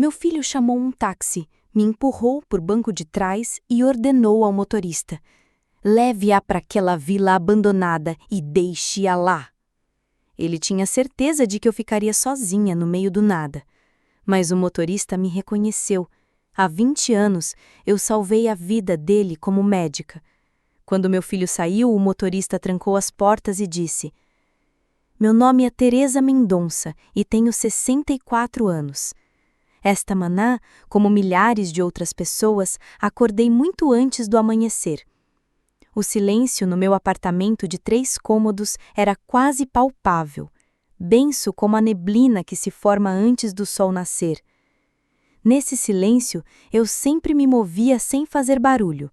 Meu filho chamou um táxi, me empurrou por banco de trás e ordenou ao motorista: leve-a para aquela vila abandonada e deixe-a lá. Ele tinha certeza de que eu ficaria sozinha no meio do nada. Mas o motorista me reconheceu. Há 20 anos, eu salvei a vida dele como médica. Quando meu filho saiu, o motorista trancou as portas e disse: meu nome é Teresa Mendonça e tenho 64 anos. Esta manhã, como milhares de outras pessoas, acordei muito antes do amanhecer. O silêncio no meu apartamento de 3 cômodos era quase palpável, denso como a neblina que se forma antes do sol nascer. Nesse silêncio, eu sempre me movia sem fazer barulho,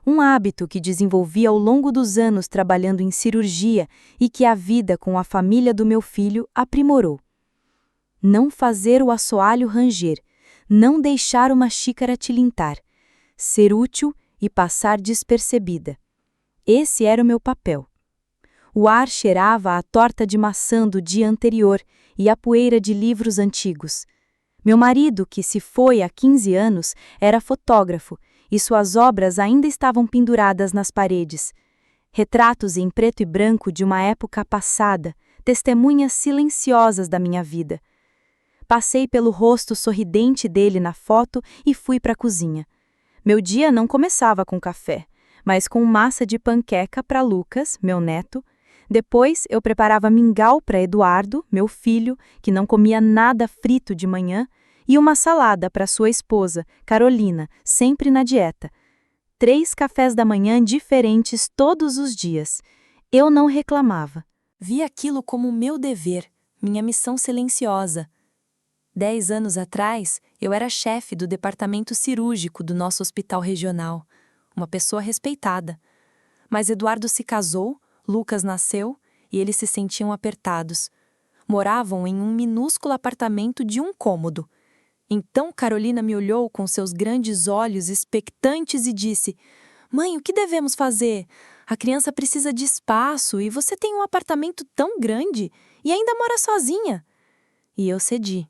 um hábito que desenvolvi ao longo dos anos trabalhando em cirurgia e que a vida com a família do meu filho aprimorou. Não fazer o assoalho ranger, não deixar uma xícara tilintar, ser útil e passar despercebida. Esse era o meu papel. O ar cheirava a torta de maçã do dia anterior e a poeira de livros antigos. Meu marido, que se foi há 15 anos, era fotógrafo e suas obras ainda estavam penduradas nas paredes. Retratos em preto e branco de uma época passada, testemunhas silenciosas da minha vida. Passei pelo rosto sorridente dele na foto e fui para a cozinha. Meu dia não começava com café, mas com massa de panqueca para Lucas, meu neto. Depois, eu preparava mingau para Eduardo, meu filho, que não comia nada frito de manhã, e uma salada para sua esposa, Carolina, sempre na dieta. 3 cafés da manhã diferentes todos os dias. Eu não reclamava. Vi aquilo como meu dever, minha missão silenciosa. 10 anos atrás, eu era chefe do departamento cirúrgico do nosso hospital regional, uma pessoa respeitada. Mas Eduardo se casou, Lucas nasceu e eles se sentiam apertados. Moravam em um minúsculo apartamento de 1 cômodo. Então Carolina me olhou com seus grandes olhos expectantes e disse: mãe, o que devemos fazer? A criança precisa de espaço e você tem um apartamento tão grande e ainda mora sozinha. E eu cedi.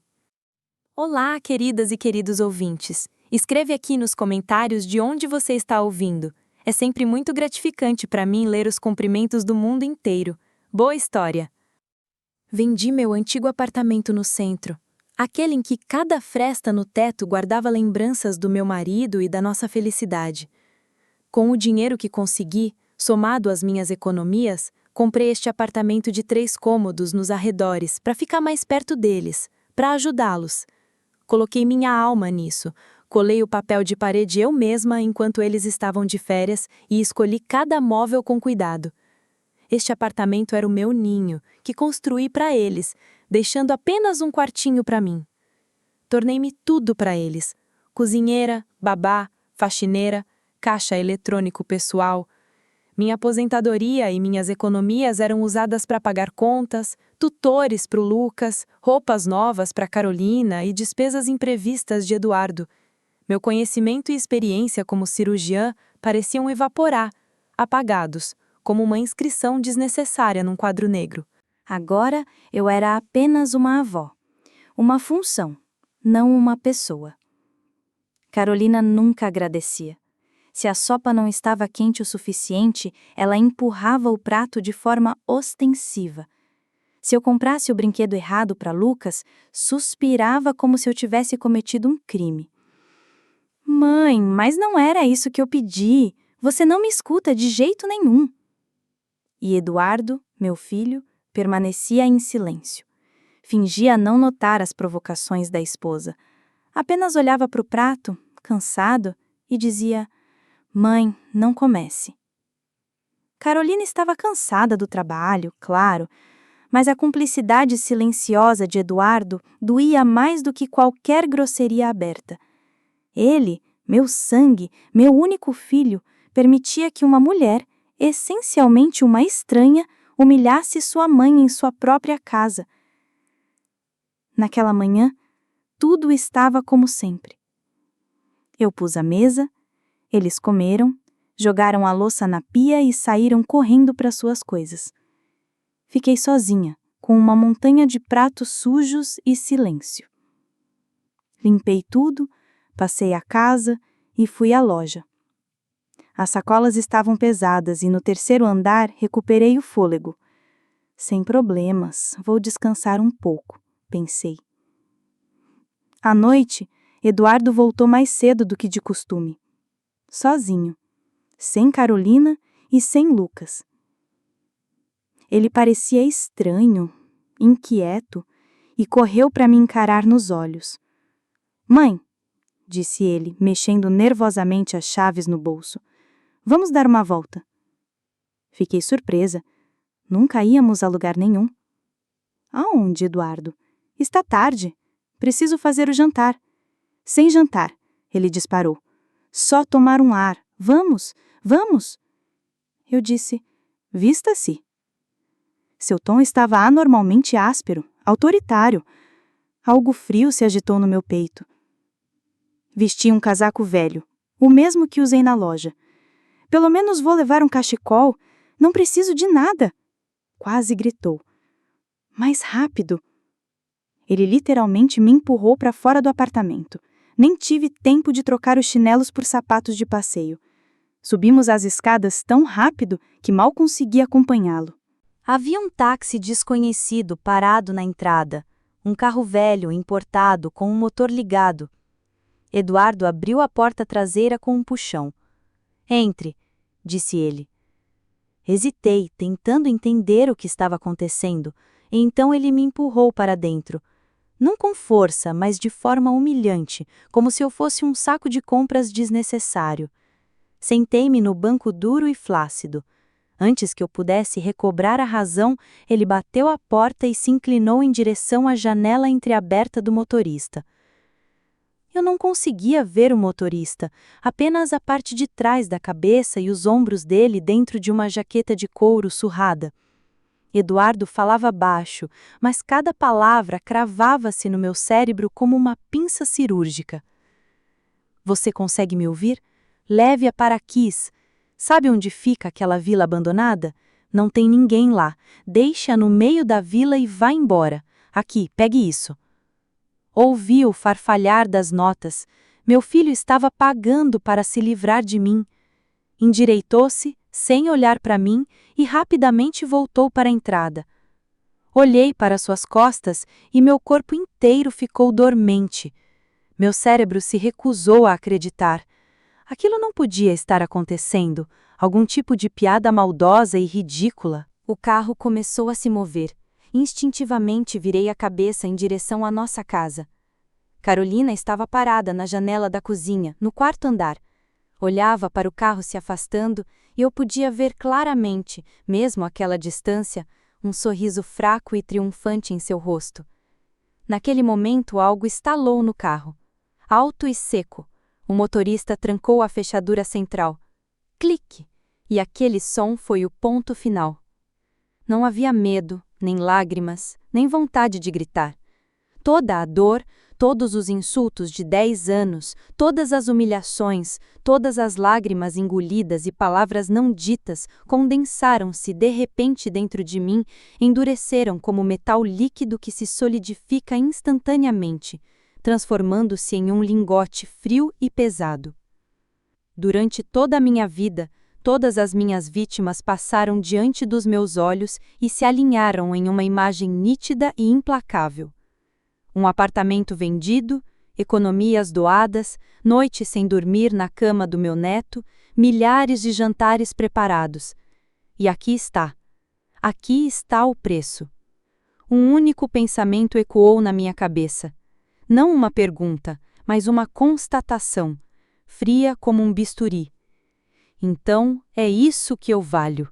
Olá, queridas e queridos ouvintes. Escreve aqui nos comentários de onde você está ouvindo. É sempre muito gratificante para mim ler os cumprimentos do mundo inteiro. Boa história! Vendi meu antigo apartamento no centro, aquele em que cada fresta no teto guardava lembranças do meu marido e da nossa felicidade. Com o dinheiro que consegui, somado às minhas economias, comprei este apartamento de 3 cômodos nos arredores para ficar mais perto deles, para ajudá-los. Coloquei minha alma nisso. Colei o papel de parede eu mesma enquanto eles estavam de férias e escolhi cada móvel com cuidado. Este apartamento era o meu ninho, que construí para eles, deixando apenas um quartinho para mim. Tornei-me tudo para eles: cozinheira, babá, faxineira, caixa eletrônico pessoal. Minha aposentadoria e minhas economias eram usadas para pagar contas, tutores para o Lucas, roupas novas para Carolina e despesas imprevistas de Eduardo. Meu conhecimento e experiência como cirurgiã pareciam evaporar, apagados, como uma inscrição desnecessária num quadro negro. Agora eu era apenas uma avó, uma função, não uma pessoa. Carolina nunca agradecia. Se a sopa não estava quente o suficiente, ela empurrava o prato de forma ostensiva. Se eu comprasse o brinquedo errado para Lucas, suspirava como se eu tivesse cometido um crime. Mãe, mas não era isso que eu pedi. Você não me escuta de jeito nenhum. E Eduardo, meu filho, permanecia em silêncio. Fingia não notar as provocações da esposa. Apenas olhava para o prato, cansado, e dizia: mãe, não comece. Carolina estava cansada do trabalho, claro, mas a cumplicidade silenciosa de Eduardo doía mais do que qualquer grosseria aberta. Ele, meu sangue, meu único filho, permitia que uma mulher, essencialmente uma estranha, humilhasse sua mãe em sua própria casa. Naquela manhã, tudo estava como sempre. Eu pus a mesa, eles comeram, jogaram a louça na pia e saíram correndo para suas coisas. Fiquei sozinha, com uma montanha de pratos sujos e silêncio. Limpei tudo, passei a casa e fui à loja. As sacolas estavam pesadas e no terceiro andar recuperei o fôlego. Sem problemas, vou descansar um pouco, pensei. À noite, Eduardo voltou mais cedo do que de costume. Sozinho, sem Carolina e sem Lucas. Ele parecia estranho, inquieto, e correu para me encarar nos olhos. Mãe, disse ele, mexendo nervosamente as chaves no bolso. Vamos dar uma volta. Fiquei surpresa. Nunca íamos a lugar nenhum. Aonde, Eduardo? Está tarde. Preciso fazer o jantar. Sem jantar, ele disparou. Só tomar um ar. Vamos, vamos. Eu disse, vista-se. Seu tom estava anormalmente áspero, autoritário. Algo frio se agitou no meu peito. Vesti um casaco velho, o mesmo que usei na loja. Pelo menos vou levar um cachecol. Não preciso de nada. Quase gritou. Mais rápido. Ele literalmente me empurrou para fora do apartamento. Nem tive tempo de trocar os chinelos por sapatos de passeio. Subimos as escadas tão rápido que mal consegui acompanhá-lo. Havia um táxi desconhecido parado na entrada, um carro velho importado com um motor ligado. Eduardo abriu a porta traseira com um puxão. Entre, disse ele. Hesitei, tentando entender o que estava acontecendo, e então ele me empurrou para dentro. Não com força, mas de forma humilhante, como se eu fosse um saco de compras desnecessário. Sentei-me no banco duro e flácido. Antes que eu pudesse recobrar a razão, ele bateu a porta e se inclinou em direção à janela entreaberta do motorista. Eu não conseguia ver o motorista, apenas a parte de trás da cabeça e os ombros dele dentro de uma jaqueta de couro surrada. Eduardo falava baixo, mas cada palavra cravava-se no meu cérebro como uma pinça cirúrgica. Você consegue me ouvir? Leve-a para Kiss. Sabe onde fica aquela vila abandonada? Não tem ninguém lá. Deixe-a no meio da vila e vá embora. Aqui, pegue isso. Ouvi o farfalhar das notas. Meu filho estava pagando para se livrar de mim. Endireitou-se, sem olhar para mim, e rapidamente voltou para a entrada. Olhei para suas costas e meu corpo inteiro ficou dormente. Meu cérebro se recusou a acreditar. Aquilo não podia estar acontecendo. Algum tipo de piada maldosa e ridícula. O carro começou a se mover. Instintivamente virei a cabeça em direção à nossa casa. Carolina estava parada na janela da cozinha, no quarto andar. Olhava para o carro se afastando e eu podia ver claramente, mesmo àquela distância, um sorriso fraco e triunfante em seu rosto. Naquele momento algo estalou no carro. Alto e seco. O motorista trancou a fechadura central. Clique! E aquele som foi o ponto final. Não havia medo, nem lágrimas, nem vontade de gritar. Toda a dor, todos os insultos de 10 anos, todas as humilhações, todas as lágrimas engolidas e palavras não ditas condensaram-se de repente dentro de mim, endureceram como metal líquido que se solidifica instantaneamente, transformando-se em um lingote frio e pesado. Durante toda a minha vida, todas as minhas vítimas passaram diante dos meus olhos e se alinharam em uma imagem nítida e implacável. Um apartamento vendido, economias doadas, noite sem dormir na cama do meu neto, milhares de jantares preparados. E aqui está o preço. Um único pensamento ecoou na minha cabeça. Não uma pergunta, mas uma constatação, fria como um bisturi. Então, é isso que eu valho.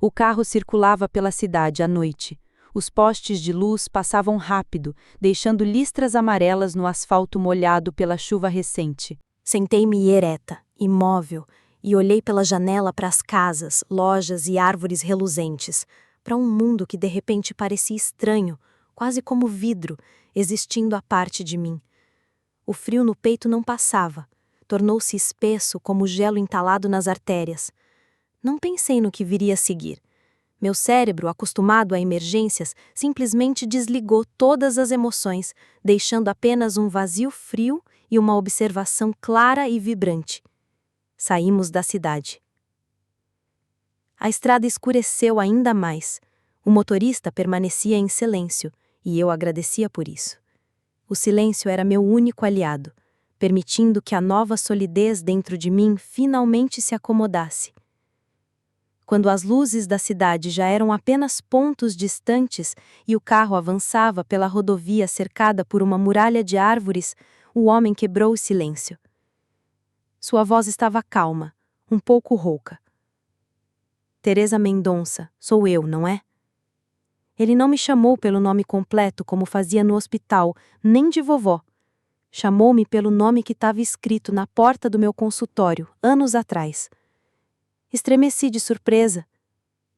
O carro circulava pela cidade à noite. Os postes de luz passavam rápido, deixando listras amarelas no asfalto molhado pela chuva recente. Sentei-me ereta, imóvel, e olhei pela janela para as casas, lojas e árvores reluzentes, para um mundo que de repente parecia estranho, quase como vidro, existindo à parte de mim. O frio no peito não passava, tornou-se espesso como gelo entalado nas artérias. Não pensei no que viria a seguir. Meu cérebro, acostumado a emergências, simplesmente desligou todas as emoções, deixando apenas um vazio frio e uma observação clara e vibrante. Saímos da cidade. A estrada escureceu ainda mais. O motorista permanecia em silêncio, e eu agradecia por isso. O silêncio era meu único aliado, permitindo que a nova solidez dentro de mim finalmente se acomodasse. Quando as luzes da cidade já eram apenas pontos distantes e o carro avançava pela rodovia cercada por uma muralha de árvores, o homem quebrou o silêncio. Sua voz estava calma, um pouco rouca. Teresa Mendonça, sou eu, não é? Ele não me chamou pelo nome completo como fazia no hospital, nem de vovó. Chamou-me pelo nome que estava escrito na porta do meu consultório, anos atrás. Estremeci de surpresa.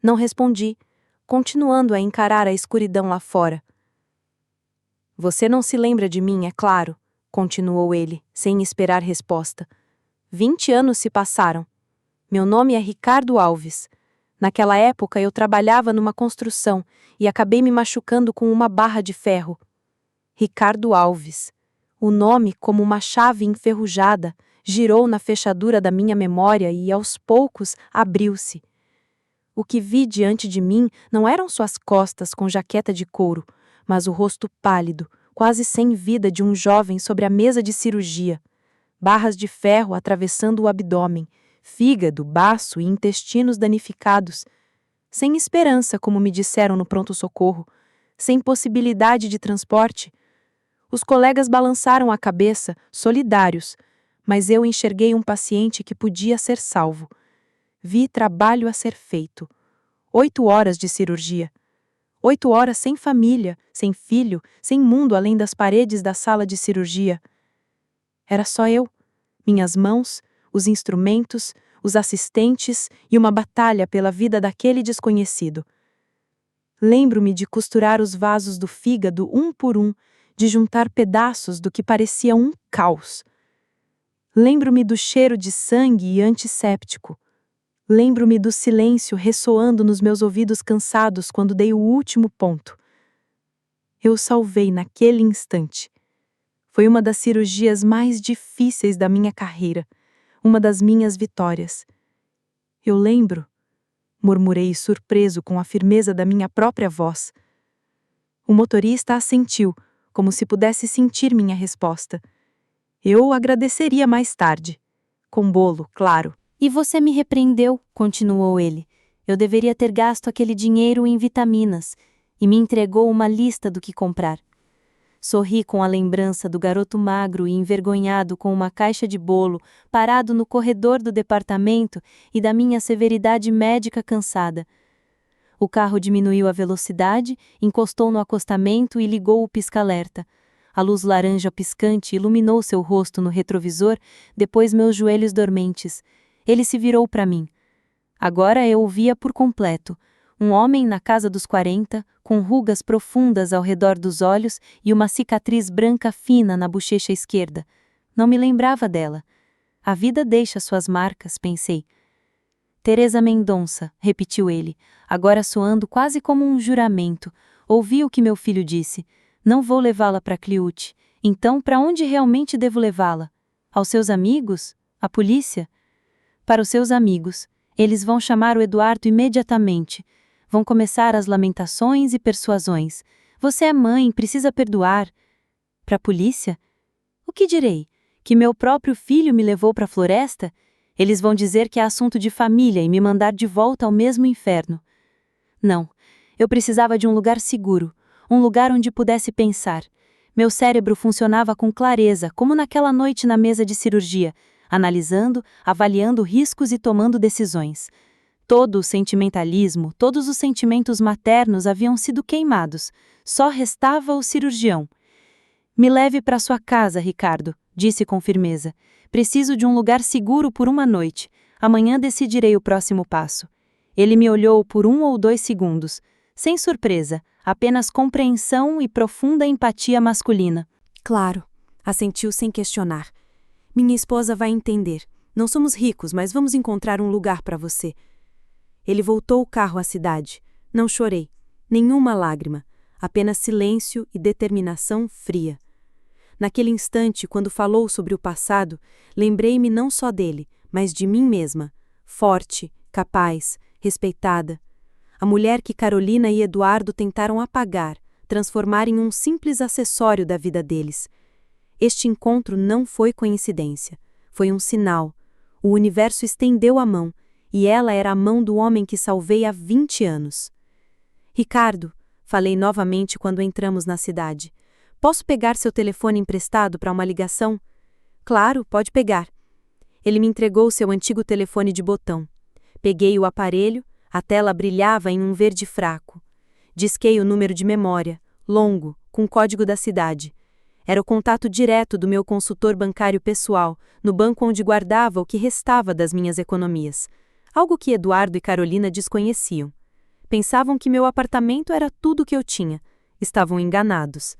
Não respondi, continuando a encarar a escuridão lá fora. Você não se lembra de mim, é claro, continuou ele, sem esperar resposta. 20 anos se passaram. Meu nome é Ricardo Alves. Naquela época eu trabalhava numa construção e acabei me machucando com uma barra de ferro. Ricardo Alves. O nome, como uma chave enferrujada, girou na fechadura da minha memória e, aos poucos, abriu-se. O que vi diante de mim não eram suas costas com jaqueta de couro, mas o rosto pálido, quase sem vida de um jovem sobre a mesa de cirurgia. Barras de ferro atravessando o abdômen, fígado, baço e intestinos danificados. Sem esperança, como me disseram no pronto-socorro, sem possibilidade de transporte. Os colegas balançaram a cabeça, solidários, mas eu enxerguei um paciente que podia ser salvo. Vi trabalho a ser feito. 8 horas de cirurgia. 8 horas sem família, sem filho, sem mundo além das paredes da sala de cirurgia. Era só eu, minhas mãos, os instrumentos, os assistentes e uma batalha pela vida daquele desconhecido. Lembro-me de costurar os vasos do fígado um por um, de juntar pedaços do que parecia um caos. Lembro-me do cheiro de sangue e antisséptico. Lembro-me do silêncio ressoando nos meus ouvidos cansados quando dei o último ponto. Eu o salvei naquele instante. Foi uma das cirurgias mais difíceis da minha carreira, uma das minhas vitórias. Eu lembro, murmurei surpreso com a firmeza da minha própria voz. O motorista assentiu, como se pudesse sentir minha resposta. Eu agradeceria mais tarde. Com bolo, claro. E você me repreendeu, continuou ele. Eu deveria ter gasto aquele dinheiro em vitaminas, e me entregou uma lista do que comprar. Sorri com a lembrança do garoto magro e envergonhado com uma caixa de bolo, parado no corredor do departamento e da minha severidade médica cansada. O carro diminuiu a velocidade, encostou no acostamento e ligou o pisca-alerta. A luz laranja piscante iluminou seu rosto no retrovisor, depois meus joelhos dormentes. Ele se virou para mim. Agora eu o via por completo. Um homem na casa dos 40, com rugas profundas ao redor dos olhos e uma cicatriz branca fina na bochecha esquerda. Não me lembrava dela. A vida deixa suas marcas, pensei. Teresa Mendonça, repetiu ele, agora soando quase como um juramento. Ouvi o que meu filho disse. Não vou levá-la para Cliute. Então, para onde realmente devo levá-la? Aos seus amigos? À polícia? Para os seus amigos. Eles vão chamar o Eduardo imediatamente. Vão começar as lamentações e persuasões. Você é mãe, precisa perdoar. Para a polícia? O que direi? Que meu próprio filho me levou para a floresta? Eles vão dizer que é assunto de família e me mandar de volta ao mesmo inferno. Não, eu precisava de um lugar seguro, um lugar onde pudesse pensar. Meu cérebro funcionava com clareza, como naquela noite na mesa de cirurgia, analisando, avaliando riscos e tomando decisões. Todo o sentimentalismo, todos os sentimentos maternos haviam sido queimados. Só restava o cirurgião. Me leve para sua casa, Ricardo, disse com firmeza. Preciso de um lugar seguro por uma noite. Amanhã decidirei o próximo passo. Ele me olhou por 1 ou 2 segundos. Sem surpresa, apenas compreensão e profunda empatia masculina. Claro, assentiu sem questionar. Minha esposa vai entender. Não somos ricos, mas vamos encontrar um lugar para você. Ele voltou o carro à cidade. Não chorei, nenhuma lágrima, apenas silêncio e determinação fria. Naquele instante, quando falou sobre o passado, lembrei-me não só dele, mas de mim mesma, forte, capaz, respeitada. A mulher que Carolina e Eduardo tentaram apagar, transformar em um simples acessório da vida deles. Este encontro não foi coincidência, foi um sinal. O universo estendeu a mão, e ela era a mão do homem que salvei há 20 anos. Ricardo, falei novamente quando entramos na cidade. Posso pegar seu telefone emprestado para uma ligação? Claro, pode pegar. Ele me entregou seu antigo telefone de botão. Peguei o aparelho, a tela brilhava em um verde fraco. Disquei o número de memória, longo, com código da cidade. Era o contato direto do meu consultor bancário pessoal, no banco onde guardava o que restava das minhas economias. Algo que Eduardo e Carolina desconheciam. Pensavam que meu apartamento era tudo o que eu tinha. Estavam enganados.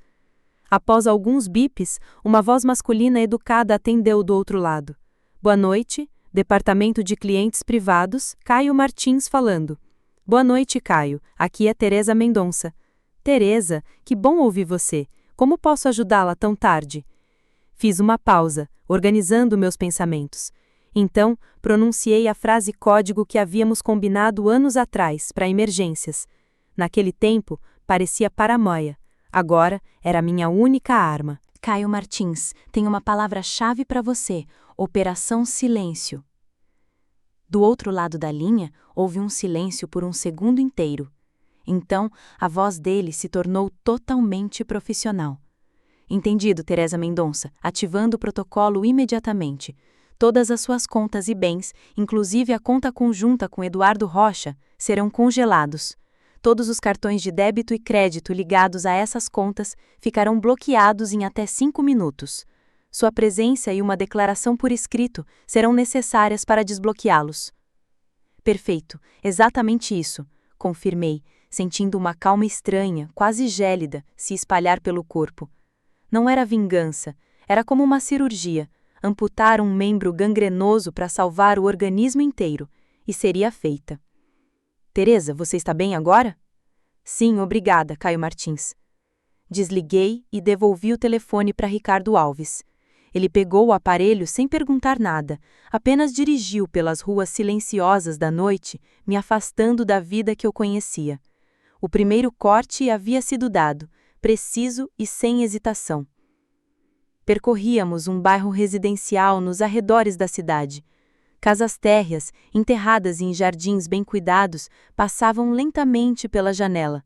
Após alguns bips, uma voz masculina educada atendeu do outro lado. Boa noite, Departamento de Clientes Privados, Caio Martins falando. Boa noite, Caio. Aqui é Teresa Mendonça. Teresa, que bom ouvir você. Como posso ajudá-la tão tarde? Fiz uma pausa, organizando meus pensamentos. Então, pronunciei a frase código que havíamos combinado anos atrás, para emergências. Naquele tempo, parecia paranoia. Agora, era minha única arma. Caio Martins, tem uma palavra-chave para você: Operação Silêncio. Do outro lado da linha, houve um silêncio por um segundo inteiro. Então, a voz dele se tornou totalmente profissional. Entendido, Teresa Mendonça, ativando o protocolo imediatamente. Todas as suas contas e bens, inclusive a conta conjunta com Eduardo Rocha, serão congelados. Todos os cartões de débito e crédito ligados a essas contas ficarão bloqueados em até 5 minutos. Sua presença e uma declaração por escrito serão necessárias para desbloqueá-los. Perfeito, exatamente isso, confirmei, sentindo uma calma estranha, quase gélida, se espalhar pelo corpo. Não era vingança, era como uma cirurgia, amputar um membro gangrenoso para salvar o organismo inteiro, e seria feita. Teresa, você está bem agora? Sim, obrigada, Caio Martins. Desliguei e devolvi o telefone para Ricardo Alves. Ele pegou o aparelho sem perguntar nada, apenas dirigiu pelas ruas silenciosas da noite, me afastando da vida que eu conhecia. O primeiro corte havia sido dado, preciso e sem hesitação. Percorríamos um bairro residencial nos arredores da cidade. Casas térreas, enterradas em jardins bem cuidados, passavam lentamente pela janela.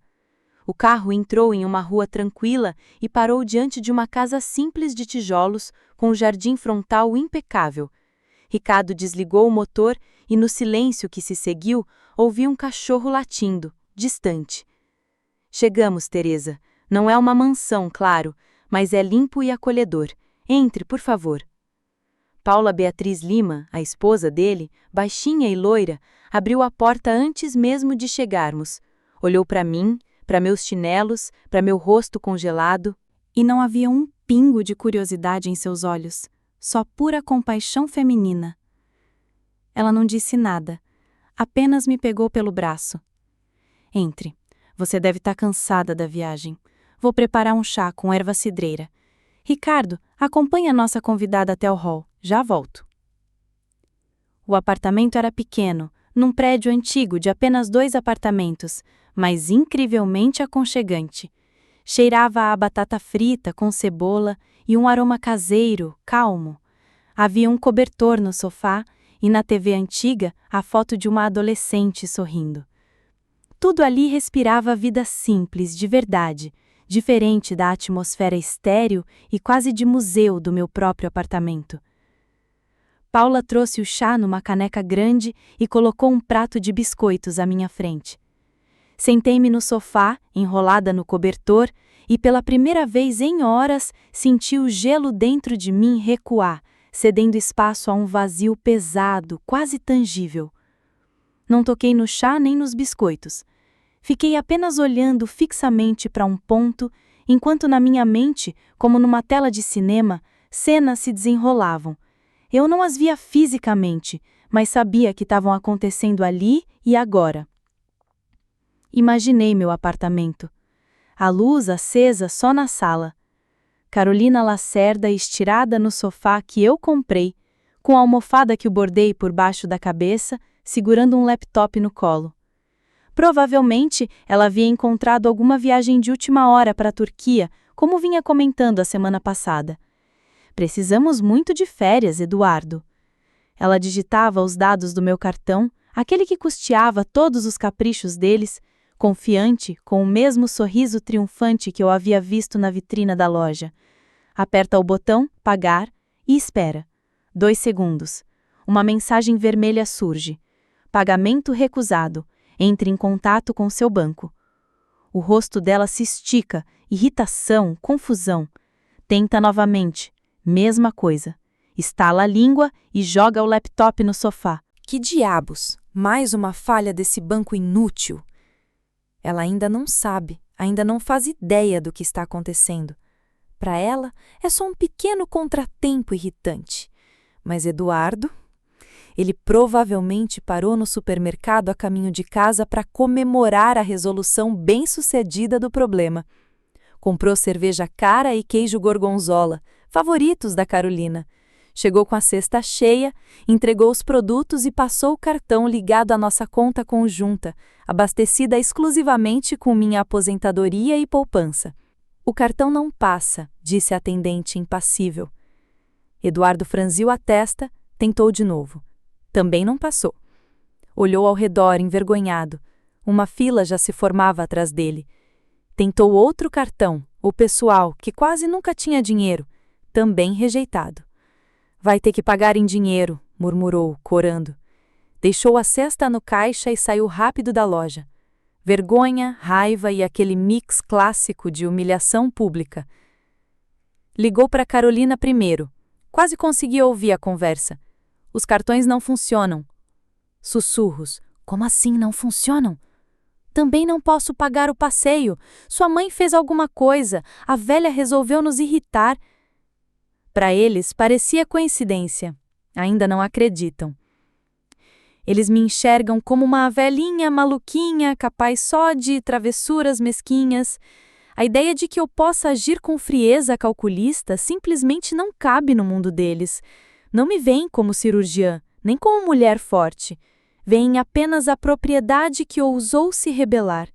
O carro entrou em uma rua tranquila e parou diante de uma casa simples de tijolos, com um jardim frontal impecável. Ricardo desligou o motor e, no silêncio que se seguiu, ouvi um cachorro latindo, distante. Chegamos, Teresa. Não é uma mansão, claro, mas é limpo e acolhedor. Entre, por favor. Paula Beatriz Lima, a esposa dele, baixinha e loira, abriu a porta antes mesmo de chegarmos. Olhou para mim, para meus chinelos, para meu rosto congelado, e não havia um pingo de curiosidade em seus olhos, só pura compaixão feminina. Ela não disse nada, apenas me pegou pelo braço. Entre. Você deve estar cansada da viagem. Vou preparar um chá com erva cidreira. Ricardo, acompanhe a nossa convidada até o hall. Já volto. O apartamento era pequeno, num prédio antigo de apenas 2 apartamentos, mas incrivelmente aconchegante. Cheirava a batata frita com cebola e um aroma caseiro, calmo. Havia um cobertor no sofá e na TV antiga a foto de uma adolescente sorrindo. Tudo ali respirava vida simples, de verdade, diferente da atmosfera estéril e quase de museu do meu próprio apartamento. Paula trouxe o chá numa caneca grande e colocou um prato de biscoitos à minha frente. Sentei-me no sofá, enrolada no cobertor, e pela primeira vez em horas senti o gelo dentro de mim recuar, cedendo espaço a um vazio pesado, quase tangível. Não toquei no chá nem nos biscoitos. Fiquei apenas olhando fixamente para um ponto, enquanto na minha mente, como numa tela de cinema, cenas se desenrolavam. Eu não as via fisicamente, mas sabia que estavam acontecendo ali e agora. Imaginei meu apartamento. A luz acesa só na sala. Carolina Lacerda estirada no sofá que eu comprei, com a almofada que eu bordei por baixo da cabeça, segurando um laptop no colo. Provavelmente, ela havia encontrado alguma viagem de última hora para a Turquia, como vinha comentando a semana passada. Precisamos muito de férias, Eduardo. Ela digitava os dados do meu cartão, aquele que custeava todos os caprichos deles, confiante, com o mesmo sorriso triunfante que eu havia visto na vitrina da loja. Aperta o botão, pagar, e espera. 2 segundos. Uma mensagem vermelha surge. Pagamento recusado. Entre em contato com seu banco. O rosto dela se estica, irritação, confusão. Tenta novamente. Mesma coisa. Estala a língua e joga o laptop no sofá. Que diabos! Mais uma falha desse banco inútil. Ela ainda não sabe, ainda não faz ideia do que está acontecendo. Para ela, é só um pequeno contratempo irritante. Mas Eduardo? Ele provavelmente parou no supermercado a caminho de casa para comemorar a resolução bem-sucedida do problema. Comprou cerveja cara e queijo gorgonzola, favoritos da Carolina. Chegou com a cesta cheia, entregou os produtos e passou o cartão ligado à nossa conta conjunta, abastecida exclusivamente com minha aposentadoria e poupança. O cartão não passa, disse a atendente impassível. Eduardo franziu a testa, tentou de novo. Também não passou. Olhou ao redor, envergonhado. Uma fila já se formava atrás dele. Tentou outro cartão, o pessoal, que quase nunca tinha dinheiro. Também rejeitado. Vai ter que pagar em dinheiro, murmurou, corando. Deixou a cesta no caixa e saiu rápido da loja. Vergonha, raiva e aquele mix clássico de humilhação pública. Ligou para Carolina primeiro. Quase conseguia ouvir a conversa. Os cartões não funcionam. Sussurros. Como assim não funcionam? Também não posso pagar o passeio. Sua mãe fez alguma coisa. A velha resolveu nos irritar. Para eles, parecia coincidência. Ainda não acreditam. Eles me enxergam como uma velhinha maluquinha, capaz só de travessuras mesquinhas. A ideia de que eu possa agir com frieza calculista simplesmente não cabe no mundo deles. Não me veem como cirurgiã, nem como mulher forte. Veem apenas a propriedade que ousou se rebelar.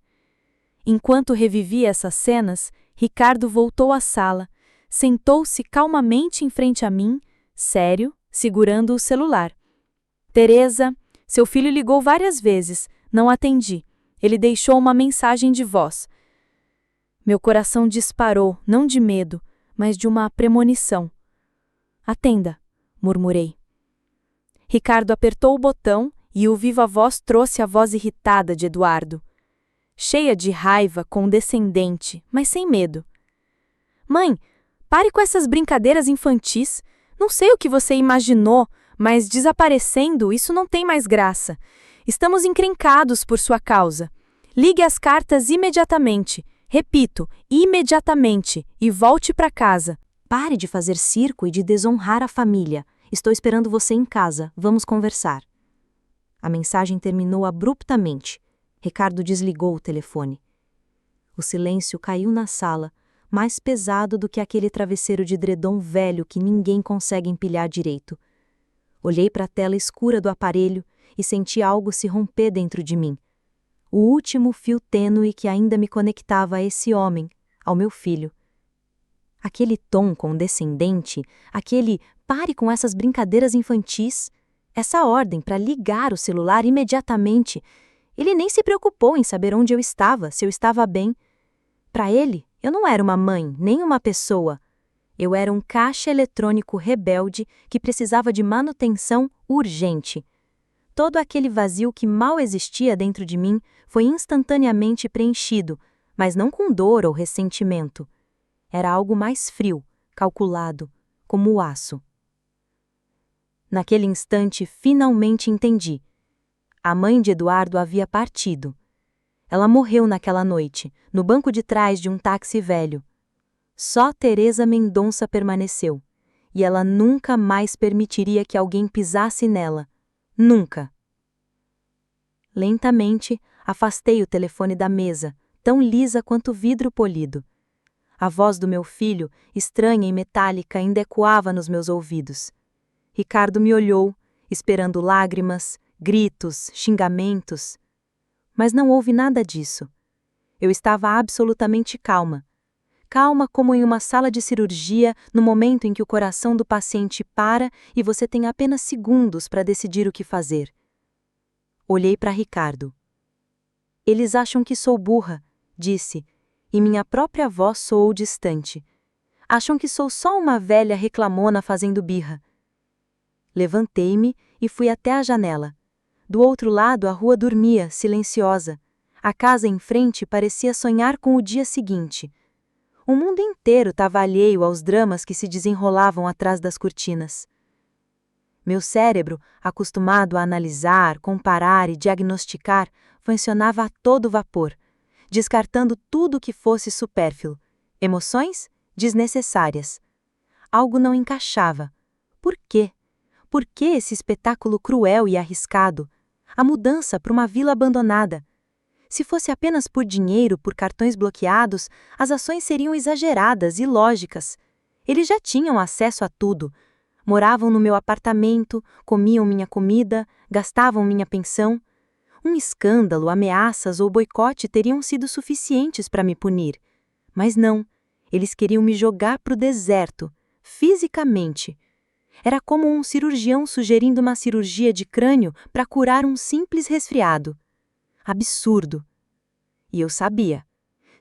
Enquanto revivia essas cenas, Ricardo voltou à sala, sentou-se calmamente em frente a mim, sério, segurando o celular. Teresa, seu filho ligou várias vezes, não atendi. Ele deixou uma mensagem de voz. Meu coração disparou, não de medo, mas de uma premonição. Atenda, murmurei. Ricardo apertou o botão e o viva voz trouxe a voz irritada de Eduardo. Cheia de raiva, condescendente, mas sem medo. Mãe, pare com essas brincadeiras infantis. Não sei o que você imaginou, mas desaparecendo, isso não tem mais graça. Estamos encrencados por sua causa. Ligue as cartas imediatamente. Repito, imediatamente, e volte para casa. Pare de fazer circo e de desonrar a família. Estou esperando você em casa. Vamos conversar. A mensagem terminou abruptamente. Ricardo desligou o telefone. O silêncio caiu na sala, mais pesado do que aquele travesseiro de edredom velho que ninguém consegue empilhar direito. Olhei para a tela escura do aparelho e senti algo se romper dentro de mim. O último fio tênue que ainda me conectava a esse homem, ao meu filho. Aquele tom condescendente, aquele pare com essas brincadeiras infantis, essa ordem para ligar o celular imediatamente. Ele nem se preocupou em saber onde eu estava, se eu estava bem. Para ele, eu não era uma mãe, nem uma pessoa. Eu era um caixa eletrônico rebelde que precisava de manutenção urgente. Todo aquele vazio que mal existia dentro de mim foi instantaneamente preenchido, mas não com dor ou ressentimento. Era algo mais frio, calculado, como o aço. Naquele instante, finalmente entendi. A mãe de Eduardo havia partido. Ela morreu naquela noite, no banco de trás de um táxi velho. Só Teresa Mendonça permaneceu, e ela nunca mais permitiria que alguém pisasse nela. Nunca. Lentamente, Afastei o telefone da mesa, tão lisa quanto vidro polido. A voz do meu filho, estranha e metálica, ainda ecoava nos meus ouvidos. Ricardo me olhou, esperando lágrimas, gritos, xingamentos. Mas não houve nada disso. Eu estava absolutamente calma. Calma como em uma sala de cirurgia, no momento em que o coração do paciente para e você tem apenas segundos para decidir o que fazer. Olhei para Ricardo. Eles acham que sou burra, disse, e minha própria voz soou distante. Acham que sou só uma velha reclamona fazendo birra. Levantei-me e fui até a janela. Do outro lado a rua dormia, silenciosa. A casa em frente parecia sonhar com o dia seguinte. O mundo inteiro estava alheio aos dramas que se desenrolavam atrás das cortinas. Meu cérebro, acostumado a analisar, comparar e diagnosticar, funcionava a todo vapor, descartando tudo que fosse supérfluo. Emoções? Desnecessárias. Algo não encaixava. Por quê? Por que esse espetáculo cruel e arriscado? A mudança para uma vila abandonada. Se fosse apenas por dinheiro, por cartões bloqueados, as ações seriam exageradas e lógicas. Eles já tinham acesso a tudo. Moravam no meu apartamento, comiam minha comida, gastavam minha pensão. Um escândalo, ameaças ou boicote teriam sido suficientes para me punir. Mas não, eles queriam me jogar para o deserto, fisicamente. Era como um cirurgião sugerindo uma cirurgia de crânio para curar um simples resfriado. Absurdo. E eu sabia.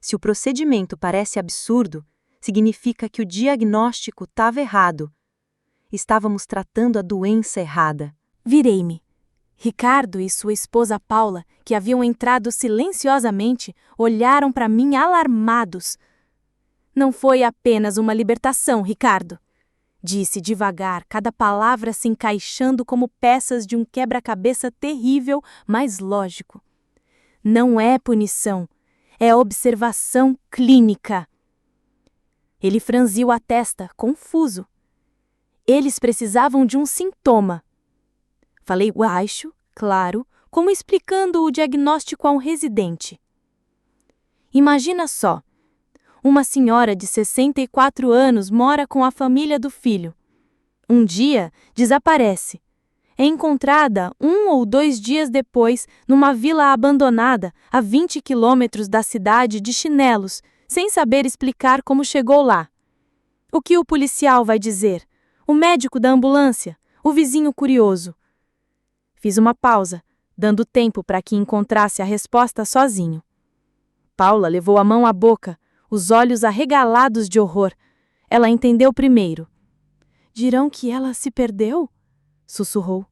Se o procedimento parece absurdo, significa que o diagnóstico estava errado. Estávamos tratando a doença errada. Virei-me. Ricardo e sua esposa Paula, que haviam entrado silenciosamente, olharam para mim alarmados. Não foi apenas uma libertação, Ricardo. Disse devagar, cada palavra se encaixando como peças de um quebra-cabeça terrível, mas lógico. Não é punição, é observação clínica. Ele franziu a testa, confuso. Eles precisavam de um sintoma. Falei baixo, claro, como explicando o diagnóstico a um residente. Imagina só. Uma senhora de 64 anos mora com a família do filho. Um dia, desaparece. É encontrada 1 ou 2 dias depois numa vila abandonada a 20 quilômetros da cidade de chinelos, sem saber explicar como chegou lá. O que o policial vai dizer? O médico da ambulância? O vizinho curioso? Fiz uma pausa, dando tempo para que encontrasse a resposta sozinho. Paula levou a mão à boca, os olhos arregalados de horror. Ela entendeu primeiro. Dirão que ela se perdeu? Sussurrou.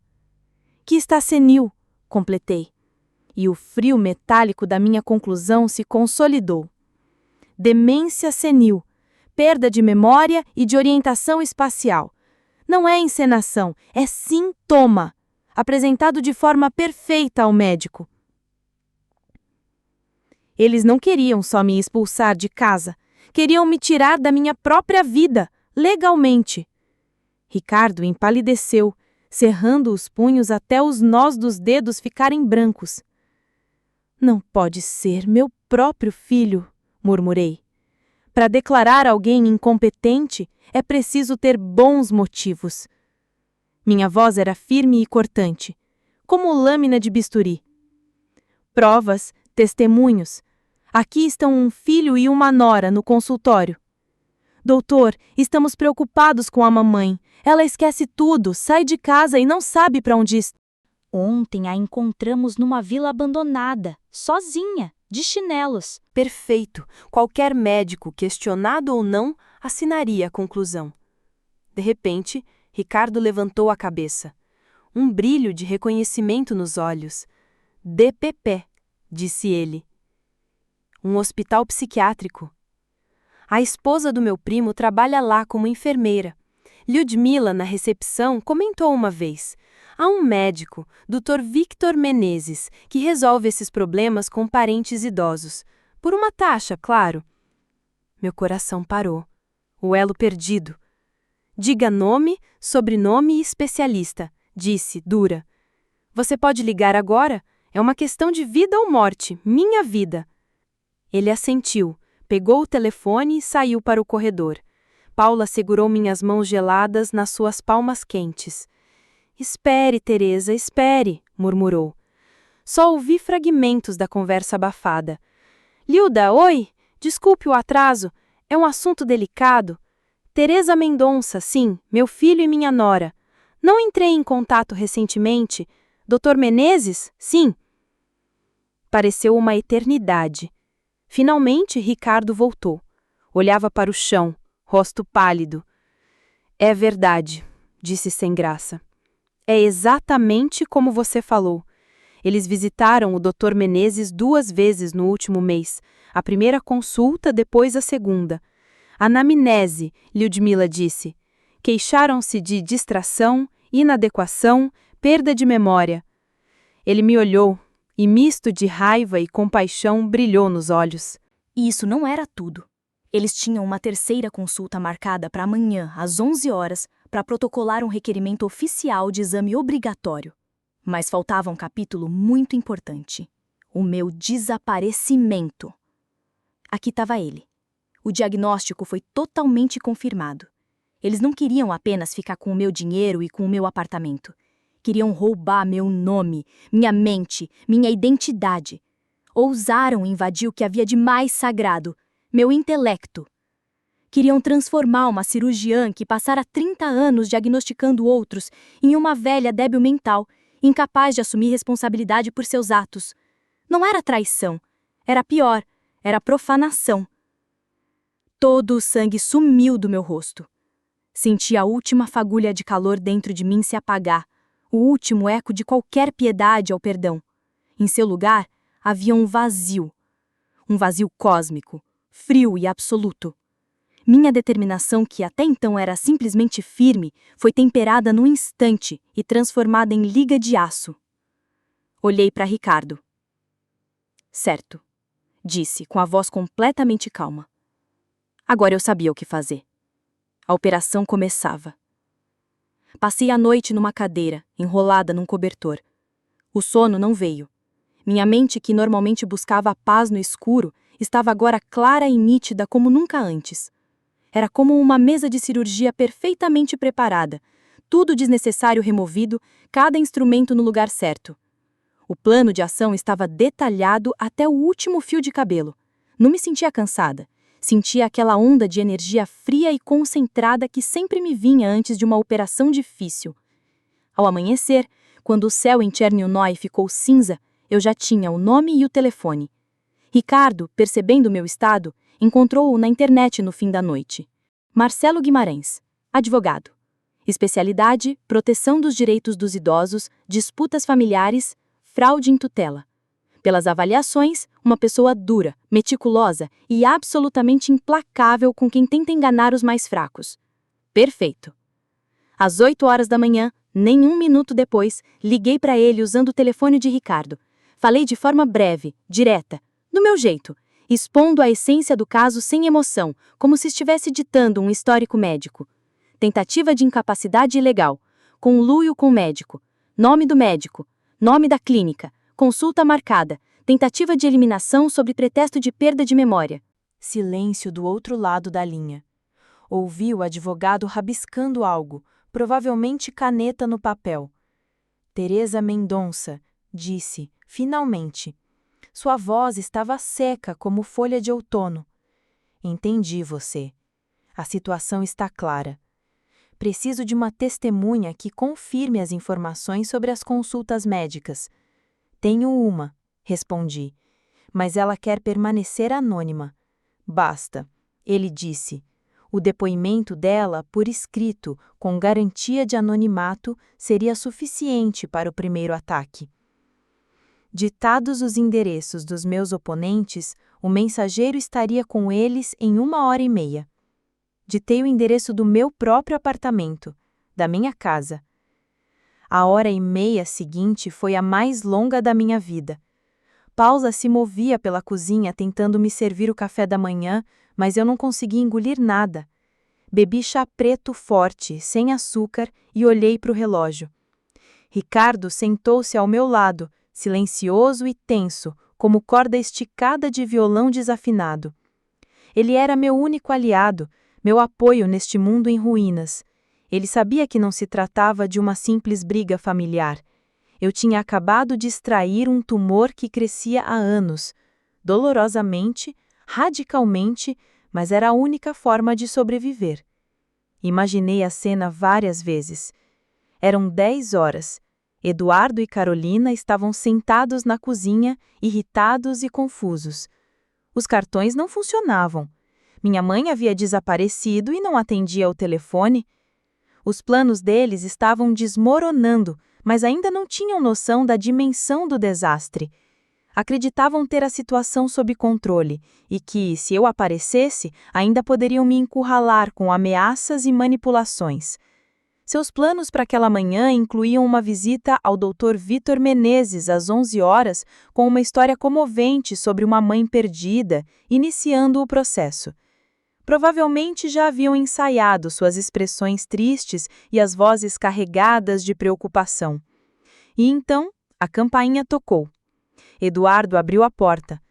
Que está senil, completei. E o frio metálico da minha conclusão se consolidou. Demência senil, perda de memória e de orientação espacial. Não é encenação, é sintoma, apresentado de forma perfeita ao médico. Eles não queriam só me expulsar de casa, queriam me tirar da minha própria vida, legalmente. Ricardo empalideceu, cerrando os punhos até os nós dos dedos ficarem brancos. Não pode ser meu próprio filho, murmurei. Para declarar alguém incompetente, é preciso ter bons motivos. Minha voz era firme e cortante, como lâmina de bisturi. Provas, testemunhos. Aqui estão um filho e uma nora no consultório. Doutor, estamos preocupados com a mamãe. Ela esquece tudo, sai de casa e não sabe para onde está. Ontem a encontramos numa vila abandonada, sozinha, de chinelos. Perfeito. Qualquer médico, questionado ou não, assinaria a conclusão. De repente, Ricardo levantou a cabeça. Um brilho de reconhecimento nos olhos. DPP, disse ele. Um hospital psiquiátrico. A esposa do meu primo trabalha lá como enfermeira. Lyudmila, na recepção, comentou uma vez: há um médico, Dr. Victor Menezes, que resolve esses problemas com parentes idosos. Por uma taxa, claro. Meu coração parou. O elo perdido. Diga nome, sobrenome e especialista, disse, dura. Você pode ligar agora? É uma questão de vida ou morte, minha vida. Ele assentiu, pegou o telefone e saiu para o corredor. Paula segurou minhas mãos geladas nas suas palmas quentes. Espere, Teresa, espere, murmurou. Só ouvi fragmentos da conversa abafada. Lilda, oi, desculpe o atraso, é um assunto delicado. Teresa Mendonça, sim, meu filho e minha nora. Não entrei em contato recentemente? Dr. Menezes? Sim. Pareceu uma eternidade. Finalmente, Ricardo voltou. Olhava para o chão, rosto pálido. É verdade, disse sem graça. É exatamente como você falou. Eles visitaram o Dr. Menezes 2 vezes no último mês. A primeira consulta, depois a segunda. Anamnese, Lyudmila disse. Queixaram-se de distração, inadequação, perda de memória. Ele me olhou, e misto de raiva e compaixão brilhou nos olhos. E isso não era tudo. Eles tinham uma terceira consulta marcada para amanhã, às 11 horas, para protocolar um requerimento oficial de exame obrigatório. Mas faltava um capítulo muito importante: o meu desaparecimento. Aqui estava ele. O diagnóstico foi totalmente confirmado. Eles não queriam apenas ficar com o meu dinheiro e com o meu apartamento. Queriam roubar meu nome, minha mente, minha identidade. Ousaram invadir o que havia de mais sagrado, meu intelecto. Queriam transformar uma cirurgiã que passara 30 anos diagnosticando outros em uma velha débil mental, incapaz de assumir responsabilidade por seus atos. Não era traição, era pior, era profanação. Todo o sangue sumiu do meu rosto. Senti a última fagulha de calor dentro de mim se apagar, o último eco de qualquer piedade ao perdão. Em seu lugar, havia um vazio cósmico, frio e absoluto. Minha determinação, que até então era simplesmente firme, foi temperada num instante e transformada em liga de aço. Olhei para Ricardo. Certo, disse, com a voz completamente calma. Agora eu sabia o que fazer. A operação começava. Passei a noite numa cadeira, enrolada num cobertor. O sono não veio. Minha mente, que normalmente buscava a paz no escuro, estava agora clara e nítida como nunca antes. Era como uma mesa de cirurgia perfeitamente preparada, tudo desnecessário removido, cada instrumento no lugar certo. O plano de ação estava detalhado até o último fio de cabelo. Não me sentia cansada. Sentia aquela onda de energia fria e concentrada que sempre me vinha antes de uma operação difícil. Ao amanhecer, quando o céu em Chernihiv ficou cinza, eu já tinha o nome e o telefone. Ricardo, percebendo meu estado, encontrou-o na internet no fim da noite. Marcelo Guimarães, advogado. Especialidade: proteção dos direitos dos idosos, disputas familiares, fraude em tutela. Pelas avaliações, uma pessoa dura, meticulosa e absolutamente implacável com quem tenta enganar os mais fracos. Perfeito. Às 8 horas da manhã, nem um minuto depois, liguei para ele usando o telefone de Ricardo. Falei de forma breve, direta, do meu jeito, expondo a essência do caso sem emoção, como se estivesse ditando um histórico médico. Tentativa de incapacidade ilegal, conluio com o médico, nome do médico, nome da clínica, consulta marcada, tentativa de eliminação sob pretexto de perda de memória. Silêncio do outro lado da linha. Ouvi o advogado rabiscando algo, provavelmente caneta no papel. Teresa Mendonça, disse, finalmente. Sua voz estava seca como folha de outono. Entendi você. A situação está clara. Preciso de uma testemunha que confirme as informações sobre as consultas médicas. Tenho uma, respondi, mas ela quer permanecer anônima. Basta, ele disse. O depoimento dela, por escrito, com garantia de anonimato, seria suficiente para o primeiro ataque. Ditados os endereços dos meus oponentes, o mensageiro estaria com eles em 1h30. Ditei o endereço do meu próprio apartamento, da minha casa. A 1h30 seguinte foi a mais longa da minha vida. Paula se movia pela cozinha tentando me servir o café da manhã, mas eu não conseguia engolir nada. Bebi chá preto forte, sem açúcar, e olhei para o relógio. Ricardo sentou-se ao meu lado, silencioso e tenso, como corda esticada de violão desafinado. Ele era meu único aliado, meu apoio neste mundo em ruínas. Ele sabia que não se tratava de uma simples briga familiar. Eu tinha acabado de extrair um tumor que crescia há anos, dolorosamente, radicalmente, mas era a única forma de sobreviver. Imaginei a cena várias vezes. Eram 10 horas. Eduardo e Carolina estavam sentados na cozinha, irritados e confusos. Os cartões não funcionavam. Minha mãe havia desaparecido e não atendia ao telefone. Os planos deles estavam desmoronando, mas ainda não tinham noção da dimensão do desastre. Acreditavam ter a situação sob controle e que, se eu aparecesse, ainda poderiam me encurralar com ameaças e manipulações. Seus planos para aquela manhã incluíam uma visita ao Dr. Vitor Menezes às 11 horas, com uma história comovente sobre uma mãe perdida, iniciando o processo. Provavelmente já haviam ensaiado suas expressões tristes e as vozes carregadas de preocupação. E então, a campainha tocou. Eduardo abriu a porta.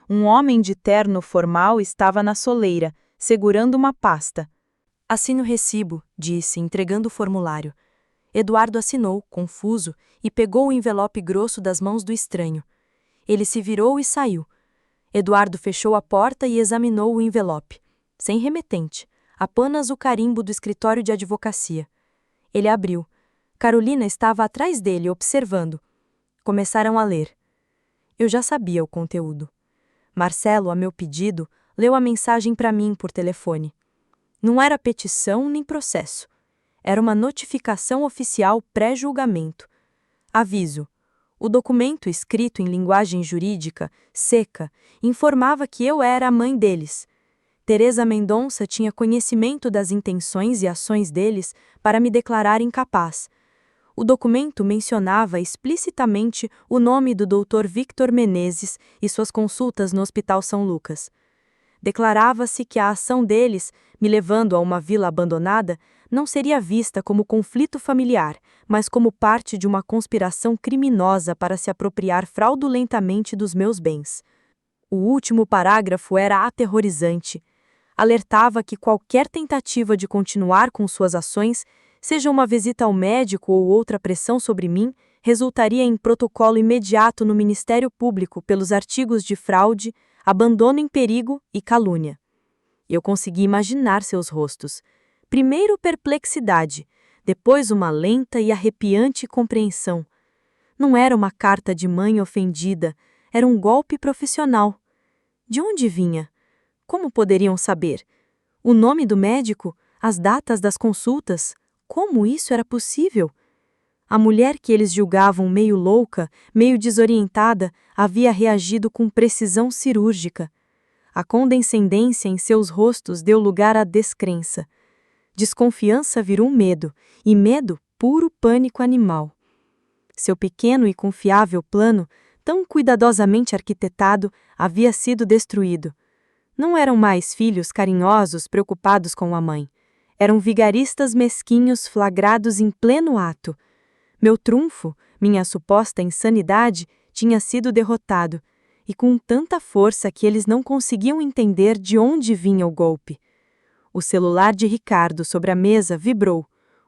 Um homem de terno formal estava na soleira, segurando uma pasta. Assine o recibo, disse, entregando o formulário. Eduardo assinou, confuso, e pegou o envelope grosso das mãos do estranho. Ele se virou e saiu. Eduardo fechou a porta e examinou o envelope. Sem remetente, apenas o carimbo do escritório de advocacia. Ele abriu. Carolina estava atrás dele, observando. Começaram a ler. Eu já sabia o conteúdo. Marcelo, a meu pedido, leu a mensagem para mim por telefone. Não era petição nem processo. Era uma notificação oficial pré-julgamento. Aviso. O documento, escrito em linguagem jurídica, seca, informava que eu era a mãe deles. Teresa Mendonça tinha conhecimento das intenções e ações deles para me declarar incapaz. O documento mencionava explicitamente o nome do Dr. Victor Menezes e suas consultas no Hospital São Lucas. Declarava-se que a ação deles, me levando a uma vila abandonada, não seria vista como conflito familiar, mas como parte de uma conspiração criminosa para se apropriar fraudulentamente dos meus bens. O último parágrafo era aterrorizante. Alertava que qualquer tentativa de continuar com suas ações, seja uma visita ao médico ou outra pressão sobre mim, resultaria em protocolo imediato no Ministério Público pelos artigos de fraude, abandono em perigo e calúnia. Eu consegui imaginar seus rostos. Primeiro perplexidade, depois uma lenta e arrepiante compreensão. Não era uma carta de mãe ofendida, era um golpe profissional. De onde vinha? Como poderiam saber? O nome do médico? As datas das consultas? Como isso era possível? A mulher que eles julgavam meio louca, meio desorientada, havia reagido com precisão cirúrgica. A condescendência em seus rostos deu lugar à descrença. Desconfiança virou medo, e medo, puro pânico animal. Seu pequeno e confiável plano, tão cuidadosamente arquitetado, havia sido destruído. Não eram mais filhos carinhosos preocupados com a mãe. Eram vigaristas mesquinhos flagrados em pleno ato. Meu trunfo, minha suposta insanidade, tinha sido derrotado, e com tanta força que eles não conseguiam entender de onde vinha o golpe. O celular de Ricardo sobre a mesa vibrou.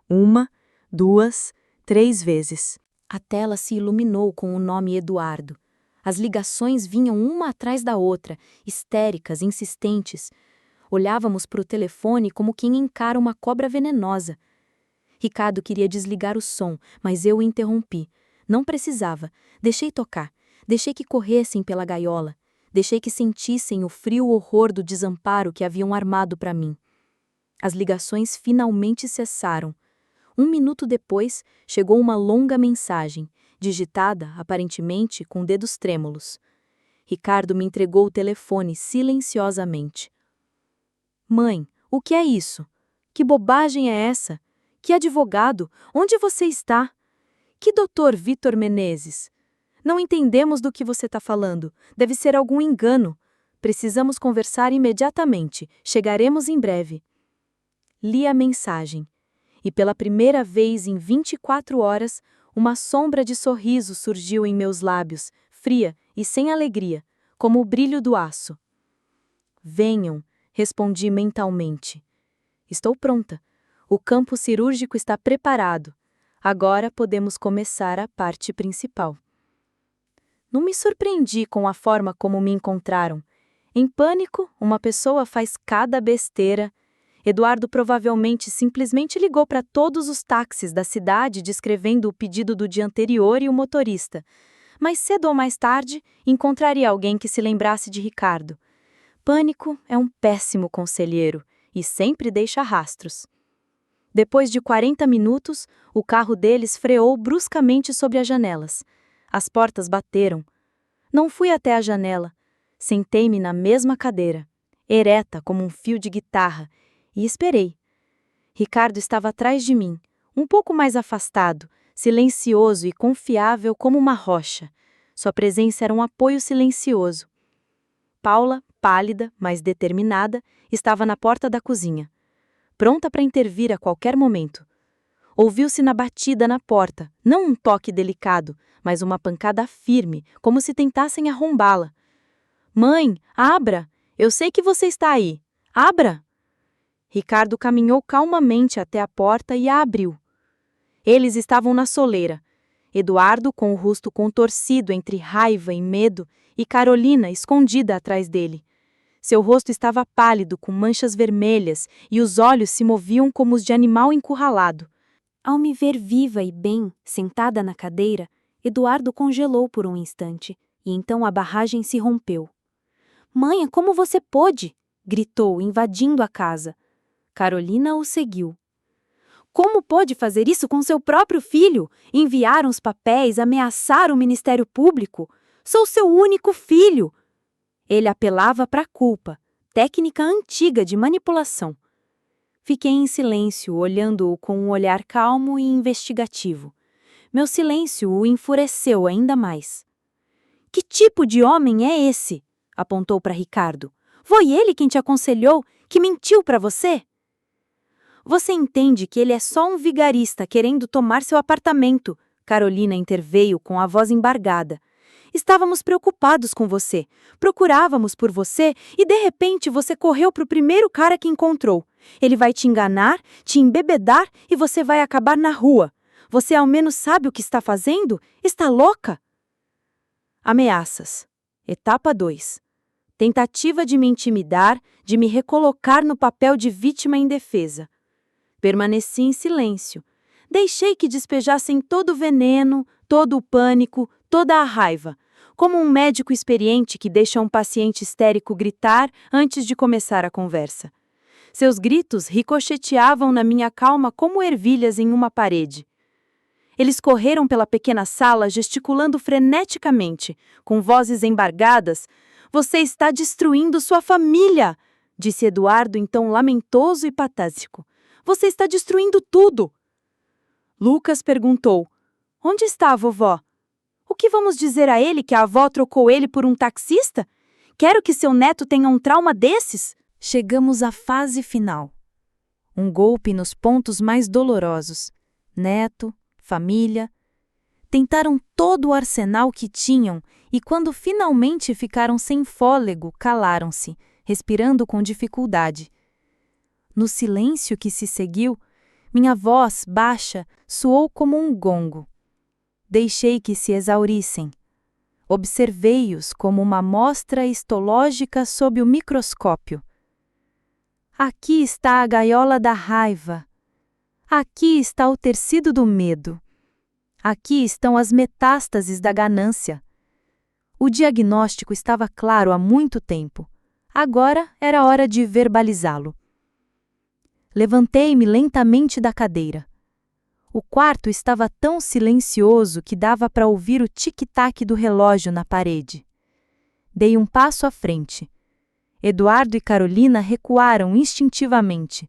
1, 2, 3 vezes. A tela se iluminou com o nome Eduardo. As ligações vinham uma atrás da outra, histéricas, insistentes. Olhávamos para o telefone como quem encara uma cobra venenosa. Ricardo queria desligar o som, mas eu o interrompi. Não precisava. Deixei tocar. Deixei que corressem pela gaiola. Deixei que sentissem o frio horror do desamparo que haviam armado para mim. As ligações finalmente cessaram. 1 minuto depois, chegou uma longa mensagem, digitada, aparentemente, com dedos trêmulos. Ricardo me entregou o telefone silenciosamente. Mãe, o que é isso? Que bobagem é essa? Que advogado? Onde você está? Que Dr. Vitor Menezes? Não entendemos do que você está falando. Deve ser algum engano. Precisamos conversar imediatamente. Chegaremos em breve. Li a mensagem. E pela primeira vez em 24 horas, Uma sombra de sorriso surgiu em meus lábios, fria e sem alegria, como o brilho do aço. Venham, respondi mentalmente. Estou pronta. O campo cirúrgico está preparado. Agora podemos começar a parte principal. Não me surpreendi com a forma como me encontraram. Em pânico, uma pessoa faz cada besteira. Eduardo provavelmente simplesmente ligou para todos os táxis da cidade descrevendo o pedido do dia anterior e o motorista. Mas cedo ou mais tarde, encontraria alguém que se lembrasse de Ricardo. Pânico é um péssimo conselheiro e sempre deixa rastros. Depois de 40 minutos, o carro deles freou bruscamente sobre as janelas. As portas bateram. Não fui até a janela. Sentei-me na mesma cadeira, ereta como um fio de guitarra, e esperei. Ricardo estava atrás de mim, um pouco mais afastado, silencioso e confiável como uma rocha. Sua presença era um apoio silencioso. Paula, pálida, mas determinada, estava na porta da cozinha, pronta para intervir a qualquer momento. Ouviu-se na batida na porta, não um toque delicado, mas uma pancada firme, como se tentassem arrombá-la. Mãe, abra! Eu sei que você está aí. Abra! Ricardo caminhou calmamente até a porta e a abriu. Eles estavam na soleira. Eduardo com o rosto contorcido entre raiva e medo, e Carolina escondida atrás dele. Seu rosto estava pálido, com manchas vermelhas, e os olhos se moviam como os de animal encurralado. Ao me ver viva e bem, sentada na cadeira, Eduardo congelou por um instante, e então a barragem se rompeu. Mãe, como você pôde? Gritou, invadindo a casa. Carolina o seguiu. Como pode fazer isso com seu próprio filho? Enviar os papéis, ameaçar o Ministério Público? Sou seu único filho! Ele apelava para a culpa, técnica antiga de manipulação. Fiquei em silêncio, olhando-o com um olhar calmo e investigativo. Meu silêncio o enfureceu ainda mais. Que tipo de homem é esse? Apontou para Ricardo. Foi ele quem te aconselhou, que mentiu para você? Você entende que ele é só um vigarista querendo tomar seu apartamento, Carolina interveio com a voz embargada. Estávamos preocupados com você, procurávamos por você e de repente você correu para o primeiro cara que encontrou. Ele vai te enganar, te embebedar e você vai acabar na rua. Você ao menos sabe o que está fazendo? Está louca? Ameaças. Etapa 2. Tentativa de me intimidar, de me recolocar no papel de vítima indefesa. Permaneci em silêncio. Deixei que despejassem todo o veneno, todo o pânico, toda a raiva, como um médico experiente que deixa um paciente histérico gritar antes de começar a conversa. Seus gritos ricocheteavam na minha calma como ervilhas em uma parede. Eles correram pela pequena sala gesticulando freneticamente, com vozes embargadas. Você está destruindo sua família, disse Eduardo em tom lamentoso e patético. Você está destruindo tudo. Lucas perguntou, onde está a vovó? O que vamos dizer a ele que a avó trocou ele por um taxista? Quero que seu neto tenha um trauma desses? Chegamos à fase final. Um golpe nos pontos mais dolorosos. Neto, família. Tentaram todo o arsenal que tinham e quando finalmente ficaram sem fôlego, calaram-se, respirando com dificuldade. No silêncio que se seguiu, minha voz, baixa, soou como um gongo. Deixei que se exaurissem. Observei-os como uma amostra histológica sob o microscópio. Aqui está a gaiola da raiva. Aqui está o tecido do medo. Aqui estão as metástases da ganância. O diagnóstico estava claro há muito tempo. Agora era hora de verbalizá-lo. Levantei-me lentamente da cadeira. O quarto estava tão silencioso que dava para ouvir o tic-tac do relógio na parede. Dei um passo à frente. Eduardo e Carolina recuaram instintivamente.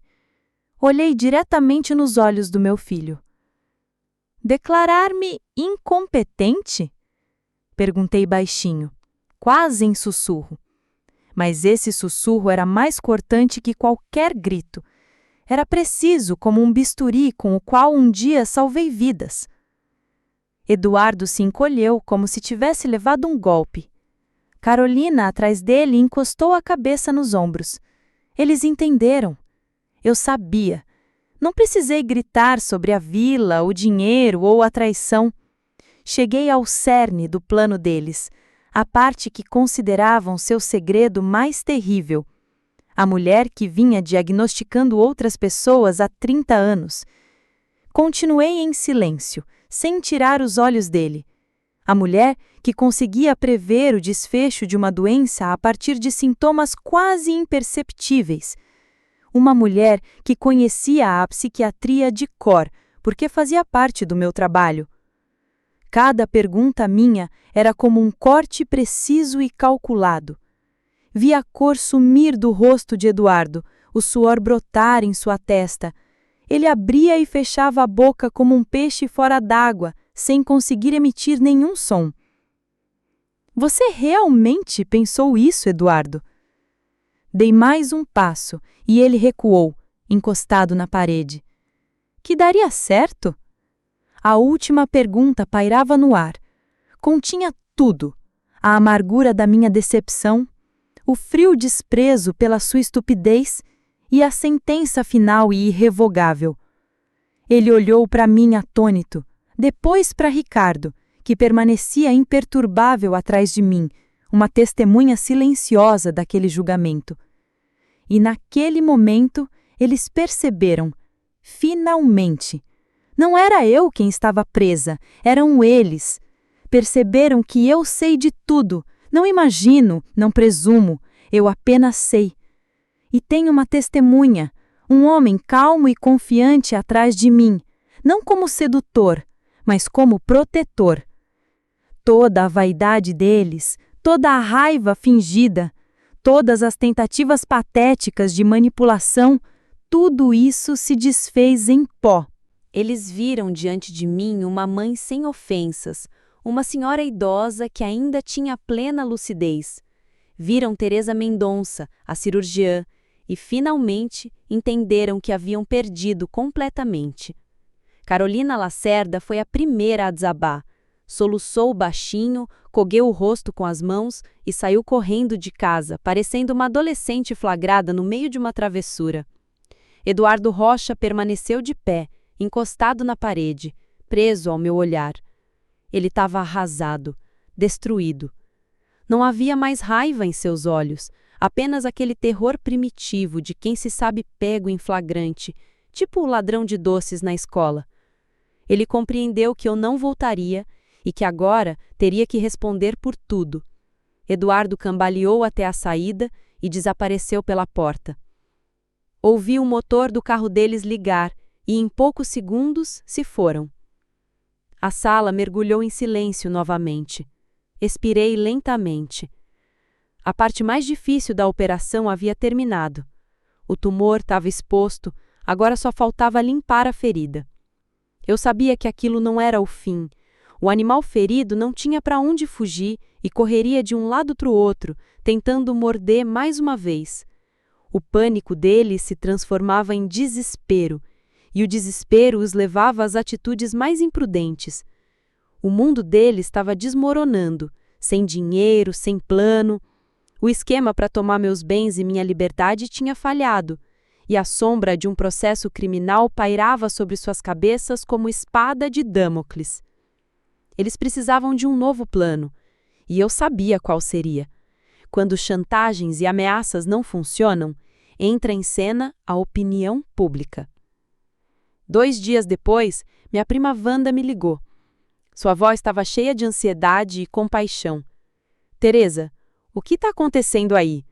Olhei diretamente nos olhos do meu filho. Declarar-me incompetente? Perguntei baixinho, quase em sussurro. Mas esse sussurro era mais cortante que qualquer grito. Era preciso como um bisturi com o qual um dia salvei vidas. Eduardo se encolheu como se tivesse levado um golpe. Carolina, atrás dele, encostou a cabeça nos ombros. Eles entenderam. Eu sabia. Não precisei gritar sobre a vila, o dinheiro ou a traição. Cheguei ao cerne do plano deles, a parte que consideravam seu segredo mais terrível. A mulher que vinha diagnosticando outras pessoas há 30 anos. Continuei em silêncio, sem tirar os olhos dele. A mulher que conseguia prever o desfecho de uma doença a partir de sintomas quase imperceptíveis. Uma mulher que conhecia a psiquiatria de cor, porque fazia parte do meu trabalho. Cada pergunta minha era como um corte preciso e calculado. Vi a cor sumir do rosto de Eduardo, o suor brotar em sua testa. Ele abria e fechava a boca como um peixe fora d'água, sem conseguir emitir nenhum som. Você realmente pensou isso, Eduardo? Dei mais um passo e ele recuou, encostado na parede. Que daria certo? A última pergunta pairava no ar. Continha tudo: a amargura da minha decepção, o frio desprezo pela sua estupidez e a sentença final e irrevogável. Ele olhou para mim atônito, depois para Ricardo, que permanecia imperturbável atrás de mim, uma testemunha silenciosa daquele julgamento. E naquele momento, eles perceberam, finalmente. Não era eu quem estava presa, eram eles. Perceberam que eu sei de tudo, não imagino, não presumo, eu apenas sei. E tenho uma testemunha, um homem calmo e confiante atrás de mim, não como sedutor, mas como protetor. Toda a vaidade deles, toda a raiva fingida, todas as tentativas patéticas de manipulação, tudo isso se desfez em pó. Eles viram diante de mim uma mãe sem ofensas, uma senhora idosa que ainda tinha plena lucidez. Viram Teresa Mendonça, a cirurgiã, e finalmente entenderam que haviam perdido completamente. Carolina Lacerda foi a primeira a desabar. Soluçou baixinho, cogueu o rosto com as mãos e saiu correndo de casa, parecendo uma adolescente flagrada no meio de uma travessura. Eduardo Rocha permaneceu de pé, encostado na parede, preso ao meu olhar. Ele estava arrasado, destruído. Não havia mais raiva em seus olhos, apenas aquele terror primitivo de quem se sabe pego em flagrante, tipo o ladrão de doces na escola. Ele compreendeu que eu não voltaria e que agora teria que responder por tudo. Eduardo cambaleou até a saída e desapareceu pela porta. Ouvi o motor do carro deles ligar e em poucos segundos se foram. A sala mergulhou em silêncio novamente. Expirei lentamente. A parte mais difícil da operação havia terminado. O tumor estava exposto, agora só faltava limpar a ferida. Eu sabia que aquilo não era o fim. O animal ferido não tinha para onde fugir e correria de um lado para o outro, tentando morder mais uma vez. O pânico deles se transformava em desespero, e o desespero os levava às atitudes mais imprudentes. O mundo deles estava desmoronando, sem dinheiro, sem plano. O esquema para tomar meus bens e minha liberdade tinha falhado, e a sombra de um processo criminal pairava sobre suas cabeças como espada de Damocles. Eles precisavam de um novo plano, e eu sabia qual seria. Quando chantagens e ameaças não funcionam, entra em cena a opinião pública. 2 dias depois, minha prima Wanda me ligou. Sua voz estava cheia de ansiedade e compaixão. Teresa, o que está acontecendo aí?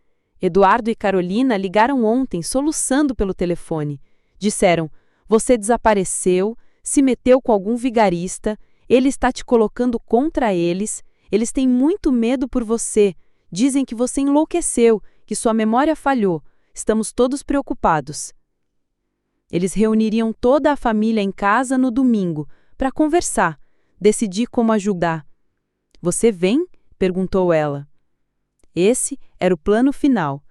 Eduardo e Carolina ligaram ontem, soluçando pelo telefone. Disseram, você desapareceu, se meteu com algum vigarista, ele está te colocando contra eles têm muito medo por você, dizem que você enlouqueceu, que sua memória falhou, estamos todos preocupados. Eles reuniriam toda a família em casa no domingo, para conversar, decidir como ajudar. Você vem? Perguntou ela. Esse era o plano final.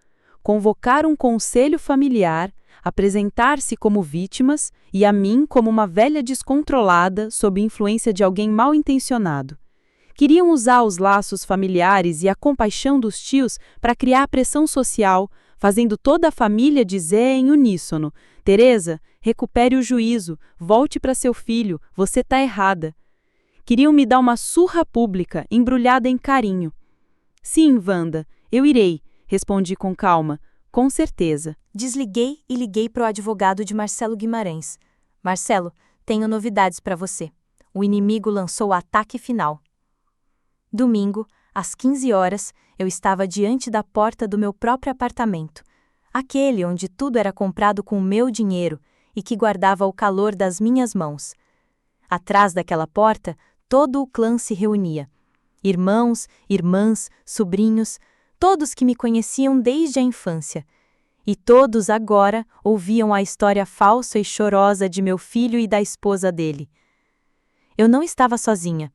Convocar um conselho familiar, apresentar-se como vítimas e a mim como uma velha descontrolada sob influência de alguém mal intencionado. Queriam usar os laços familiares e a compaixão dos tios para criar pressão social, fazendo toda a família dizer em uníssono: Teresa, recupere o juízo, volte para seu filho, você está errada. Queriam me dar uma surra pública, embrulhada em carinho. Sim, Wanda, eu irei, respondi com calma, com certeza. Desliguei e liguei para o advogado de Marcelo Guimarães. Marcelo, tenho novidades para você. O inimigo lançou o ataque final. Domingo, às 15 horas, eu estava diante da porta do meu próprio apartamento, aquele onde tudo era comprado com o meu dinheiro e que guardava o calor das minhas mãos. Atrás daquela porta, todo o clã se reunia. Irmãos, irmãs, sobrinhos, todos que me conheciam desde a infância. E todos agora ouviam a história falsa e chorosa de meu filho e da esposa dele. Eu não estava sozinha.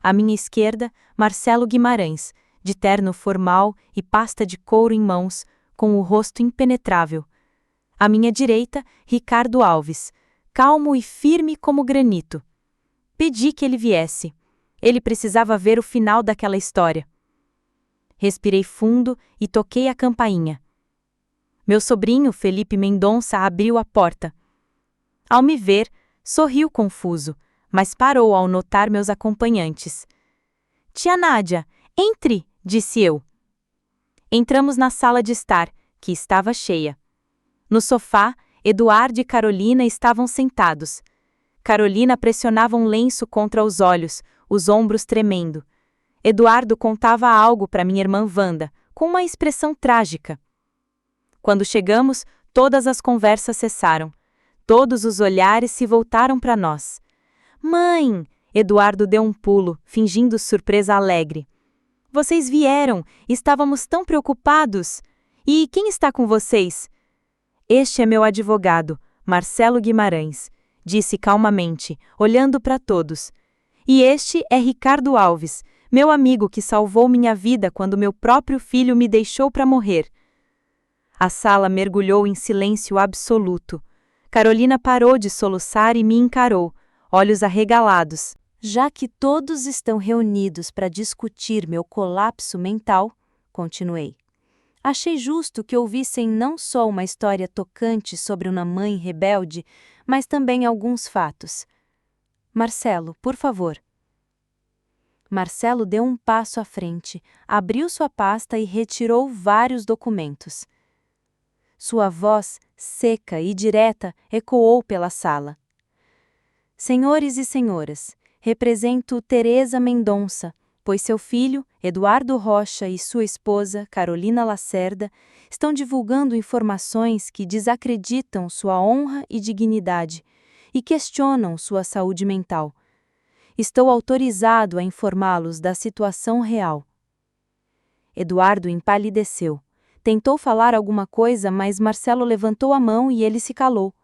À minha esquerda, Marcelo Guimarães, de terno formal e pasta de couro em mãos, com o rosto impenetrável. À minha direita, Ricardo Alves, calmo e firme como granito. Pedi que ele viesse. Ele precisava ver o final daquela história. Respirei fundo e toquei a campainha. Meu sobrinho, Felipe Mendonça, abriu a porta. Ao me ver, sorriu confuso, mas parou ao notar meus acompanhantes. Tia Nádia, entre, disse eu. Entramos na sala de estar, que estava cheia. No sofá, Eduardo e Carolina estavam sentados. Carolina pressionava um lenço contra os olhos, os ombros tremendo. Eduardo contava algo para minha irmã Wanda, com uma expressão trágica. Quando chegamos, todas as conversas cessaram. Todos os olhares se voltaram para nós. Mãe! Eduardo deu um pulo, fingindo surpresa alegre. Vocês vieram! Estávamos tão preocupados! E quem está com vocês? Este é meu advogado, Marcelo Guimarães, disse calmamente, olhando para todos. E este é Ricardo Alves, meu amigo que salvou minha vida quando meu próprio filho me deixou para morrer. A sala mergulhou em silêncio absoluto. Carolina parou de soluçar e me encarou, olhos arregalados. Já que todos estão reunidos para discutir meu colapso mental, continuei. Achei justo que ouvissem não só uma história tocante sobre uma mãe rebelde, mas também alguns fatos. Marcelo, por favor. Marcelo deu um passo à frente, abriu sua pasta e retirou vários documentos. Sua voz, seca e direta, ecoou pela sala. Senhores e senhoras, represento Teresa Mendonça, pois seu filho, Eduardo Rocha, e sua esposa, Carolina Lacerda, estão divulgando informações que desacreditam sua honra e dignidade e questionam sua saúde mental. Estou autorizado a informá-los da situação real. Eduardo empalideceu. Tentou falar alguma coisa, mas Marcelo levantou a mão e ele se calou.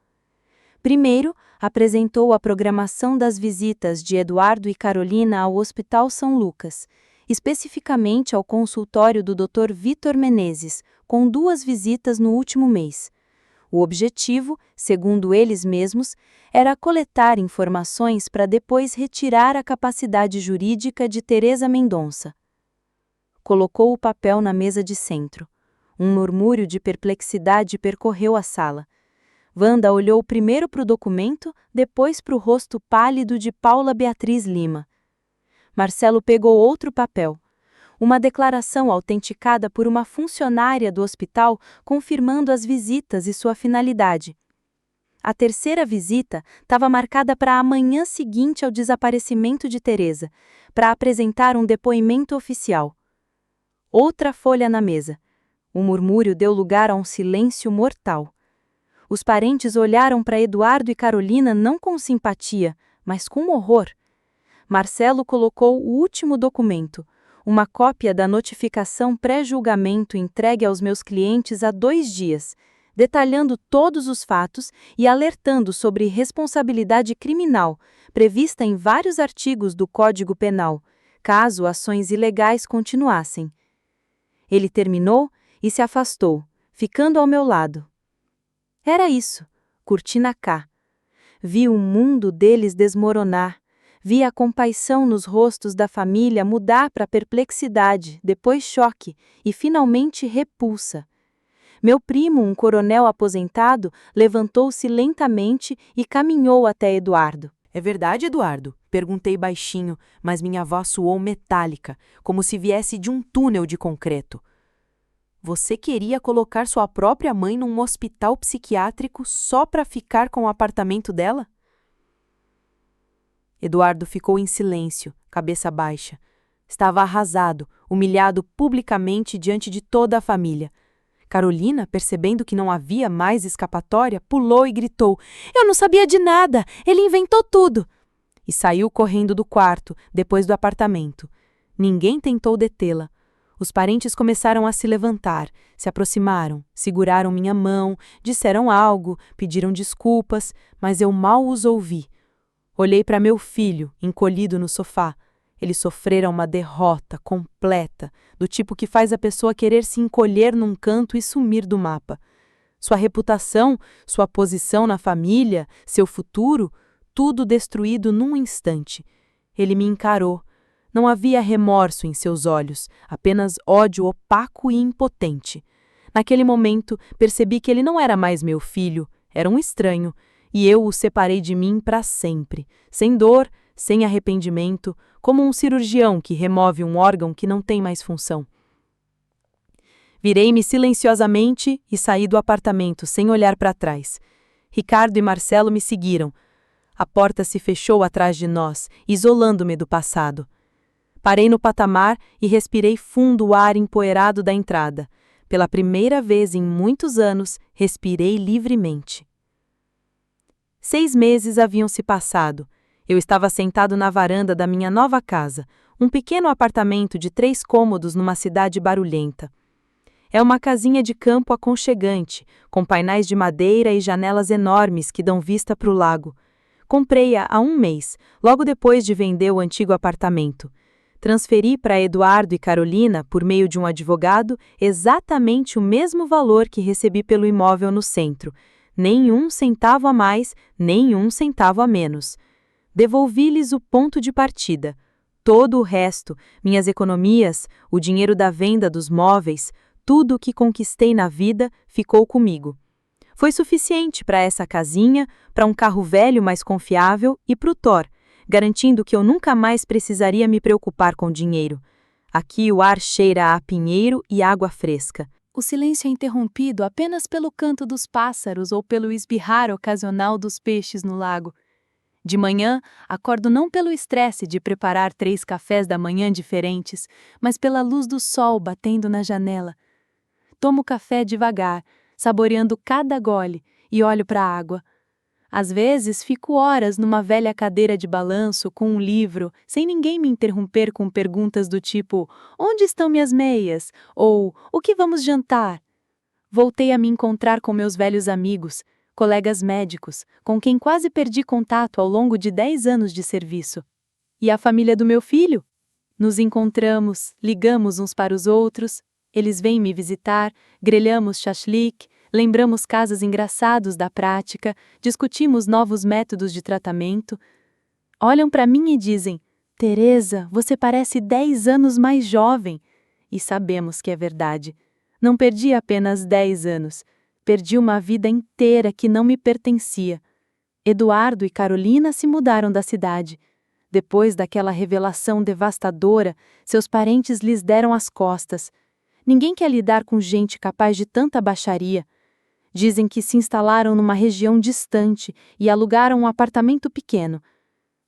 Primeiro, apresentou a programação das visitas de Eduardo e Carolina ao Hospital São Lucas, especificamente ao consultório do Dr. Vitor Menezes, com 2 visitas no último mês. O objetivo, segundo eles mesmos, era coletar informações para depois retirar a capacidade jurídica de Teresa Mendonça. Colocou o papel na mesa de centro. Um murmúrio de perplexidade percorreu a sala. Wanda olhou primeiro para o documento, depois para o rosto pálido de Paula Beatriz Lima. Marcelo pegou outro papel. Uma declaração autenticada por uma funcionária do hospital confirmando as visitas e sua finalidade. A terceira visita estava marcada para a manhã seguinte ao desaparecimento de Teresa, para apresentar um depoimento oficial. Outra folha na mesa. O murmúrio deu lugar a um silêncio mortal. Os parentes olharam para Eduardo e Carolina não com simpatia, mas com horror. Marcelo colocou o último documento, uma cópia da notificação pré-julgamento entregue aos meus clientes há 2 dias, detalhando todos os fatos e alertando sobre responsabilidade criminal, prevista em vários artigos do Código Penal, caso ações ilegais continuassem. Ele terminou e se afastou, ficando ao meu lado. Era isso, cortina K. Vi o mundo deles desmoronar. Vi a compaixão nos rostos da família mudar para perplexidade, depois choque e finalmente repulsa. Meu primo, um coronel aposentado, levantou-se lentamente e caminhou até Eduardo. É verdade, Eduardo? Perguntei baixinho, mas minha voz soou metálica, como se viesse de um túnel de concreto. Você queria colocar sua própria mãe num hospital psiquiátrico só para ficar com o apartamento dela? Eduardo ficou em silêncio, cabeça baixa. Estava arrasado, humilhado publicamente diante de toda a família. Carolina, percebendo que não havia mais escapatória, pulou e gritou: "Eu não sabia de nada! Ele inventou tudo!" E saiu correndo do quarto, depois do apartamento. Ninguém tentou detê-la. Os parentes começaram a se levantar, se aproximaram, seguraram minha mão, disseram algo, pediram desculpas, mas eu mal os ouvi. Olhei para meu filho, encolhido no sofá. Ele sofrera uma derrota completa, do tipo que faz a pessoa querer se encolher num canto e sumir do mapa. Sua reputação, sua posição na família, seu futuro, tudo destruído num instante. Ele me encarou. Não havia remorso em seus olhos, apenas ódio opaco e impotente. Naquele momento, percebi que ele não era mais meu filho, era um estranho, e eu o separei de mim para sempre, sem dor, sem arrependimento, como um cirurgião que remove um órgão que não tem mais função. Virei-me silenciosamente e saí do apartamento sem olhar para trás. Ricardo e Marcelo me seguiram. A porta se fechou atrás de nós, isolando-me do passado. Parei no patamar e respirei fundo o ar empoeirado da entrada. Pela primeira vez em muitos anos, respirei livremente. 6 meses haviam se passado. Eu estava sentado na varanda da minha nova casa, um pequeno apartamento de 3 cômodos numa cidade barulhenta. É uma casinha de campo aconchegante, com painéis de madeira e janelas enormes que dão vista para o lago. Comprei-a há 1 mês, logo depois de vender o antigo apartamento. Transferi para Eduardo e Carolina, por meio de um advogado, exatamente o mesmo valor que recebi pelo imóvel no centro. Nem 1 centavo a mais, nem 1 centavo a menos. Devolvi-lhes o ponto de partida. Todo o resto, minhas economias, o dinheiro da venda dos móveis, tudo o que conquistei na vida ficou comigo. Foi suficiente para essa casinha, para um carro velho mais confiável e para o Thor, garantindo que eu nunca mais precisaria me preocupar com dinheiro. Aqui o ar cheira a pinheiro e água fresca. O silêncio é interrompido apenas pelo canto dos pássaros ou pelo espirrar ocasional dos peixes no lago. De manhã, acordo não pelo estresse de preparar 3 cafés da manhã diferentes, mas pela luz do sol batendo na janela. Tomo café devagar, saboreando cada gole, e olho para a água. Às vezes, fico horas numa velha cadeira de balanço com um livro, sem ninguém me interromper com perguntas do tipo: "Onde estão minhas meias?" ou "O que vamos jantar?" Voltei a me encontrar com meus velhos amigos, colegas médicos, com quem quase perdi contato ao longo de 10 anos de serviço. E a família do meu filho? Nos encontramos, ligamos uns para os outros, eles vêm me visitar, grelhamos chachlik, lembramos casos engraçados da prática, discutimos novos métodos de tratamento. Olham para mim e dizem: "Teresa, você parece 10 anos mais jovem." E sabemos que é verdade. Não perdi apenas 10 anos. Perdi uma vida inteira que não me pertencia. Eduardo e Carolina se mudaram da cidade. Depois daquela revelação devastadora, seus parentes lhes deram as costas. Ninguém quer lidar com gente capaz de tanta baixaria. Dizem que se instalaram numa região distante e alugaram um apartamento pequeno.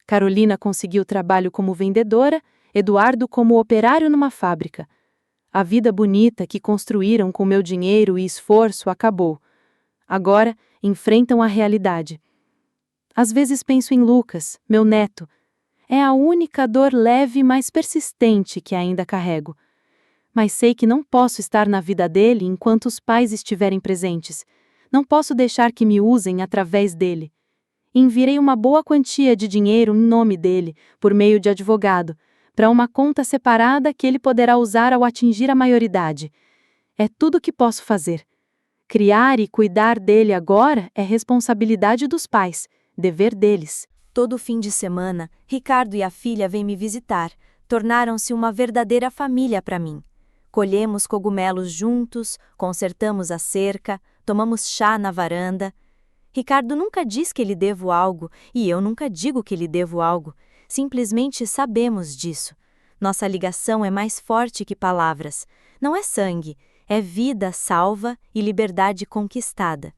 Carolina conseguiu trabalho como vendedora, Eduardo como operário numa fábrica. A vida bonita que construíram com meu dinheiro e esforço acabou. Agora, enfrentam a realidade. Às vezes penso em Lucas, meu neto. É a única dor leve mais persistente que ainda carrego. Mas sei que não posso estar na vida dele enquanto os pais estiverem presentes. Não posso deixar que me usem através dele. Enviei uma boa quantia de dinheiro em nome dele, por meio de advogado, para uma conta separada que ele poderá usar ao atingir a maioridade. É tudo o que posso fazer. Criar e cuidar dele agora é responsabilidade dos pais, dever deles. Todo fim de semana, Ricardo e a filha vêm me visitar. Tornaram-se uma verdadeira família para mim. Colhemos cogumelos juntos, consertamos a cerca, tomamos chá na varanda. Ricardo nunca diz que lhe devo algo e eu nunca digo que lhe devo algo. Simplesmente sabemos disso. Nossa ligação é mais forte que palavras. Não é sangue, é vida salva e liberdade conquistada.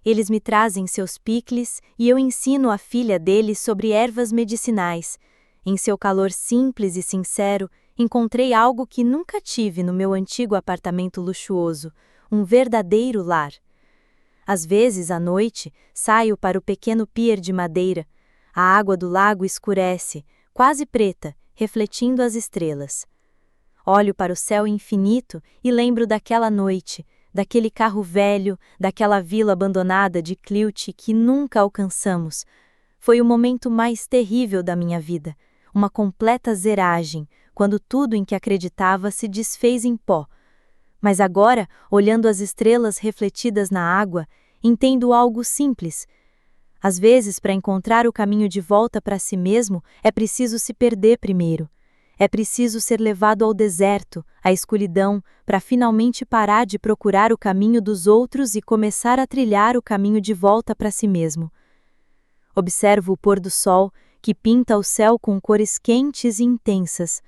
Eles me trazem seus picles e eu ensino a filha deles sobre ervas medicinais. Em seu calor simples e sincero, encontrei algo que nunca tive no meu antigo apartamento luxuoso, um verdadeiro lar. Às vezes, à noite, saio para o pequeno pier de madeira. A água do lago escurece, quase preta, refletindo as estrelas. Olho para o céu infinito e lembro daquela noite, daquele carro velho, daquela vila abandonada de Cleuch que nunca alcançamos. Foi o momento mais terrível da minha vida, uma completa zeragem, quando tudo em que acreditava se desfez em pó. Mas agora, olhando as estrelas refletidas na água, entendo algo simples. Às vezes, para encontrar o caminho de volta para si mesmo, é preciso se perder primeiro. É preciso ser levado ao deserto, à escuridão, para finalmente parar de procurar o caminho dos outros e começar a trilhar o caminho de volta para si mesmo. Observo o pôr do sol, que pinta o céu com cores quentes e intensas.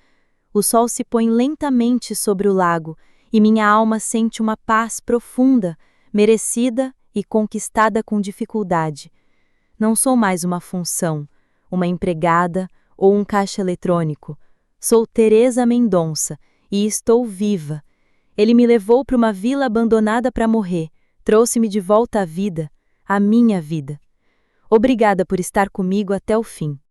O sol se põe lentamente sobre o lago, e minha alma sente uma paz profunda, merecida e conquistada com dificuldade. Não sou mais uma função, uma empregada ou um caixa eletrônico. Sou Teresa Mendonça e estou viva. Ele me levou para uma vila abandonada para morrer, trouxe-me de volta à vida, a minha vida. Obrigada por estar comigo até o fim.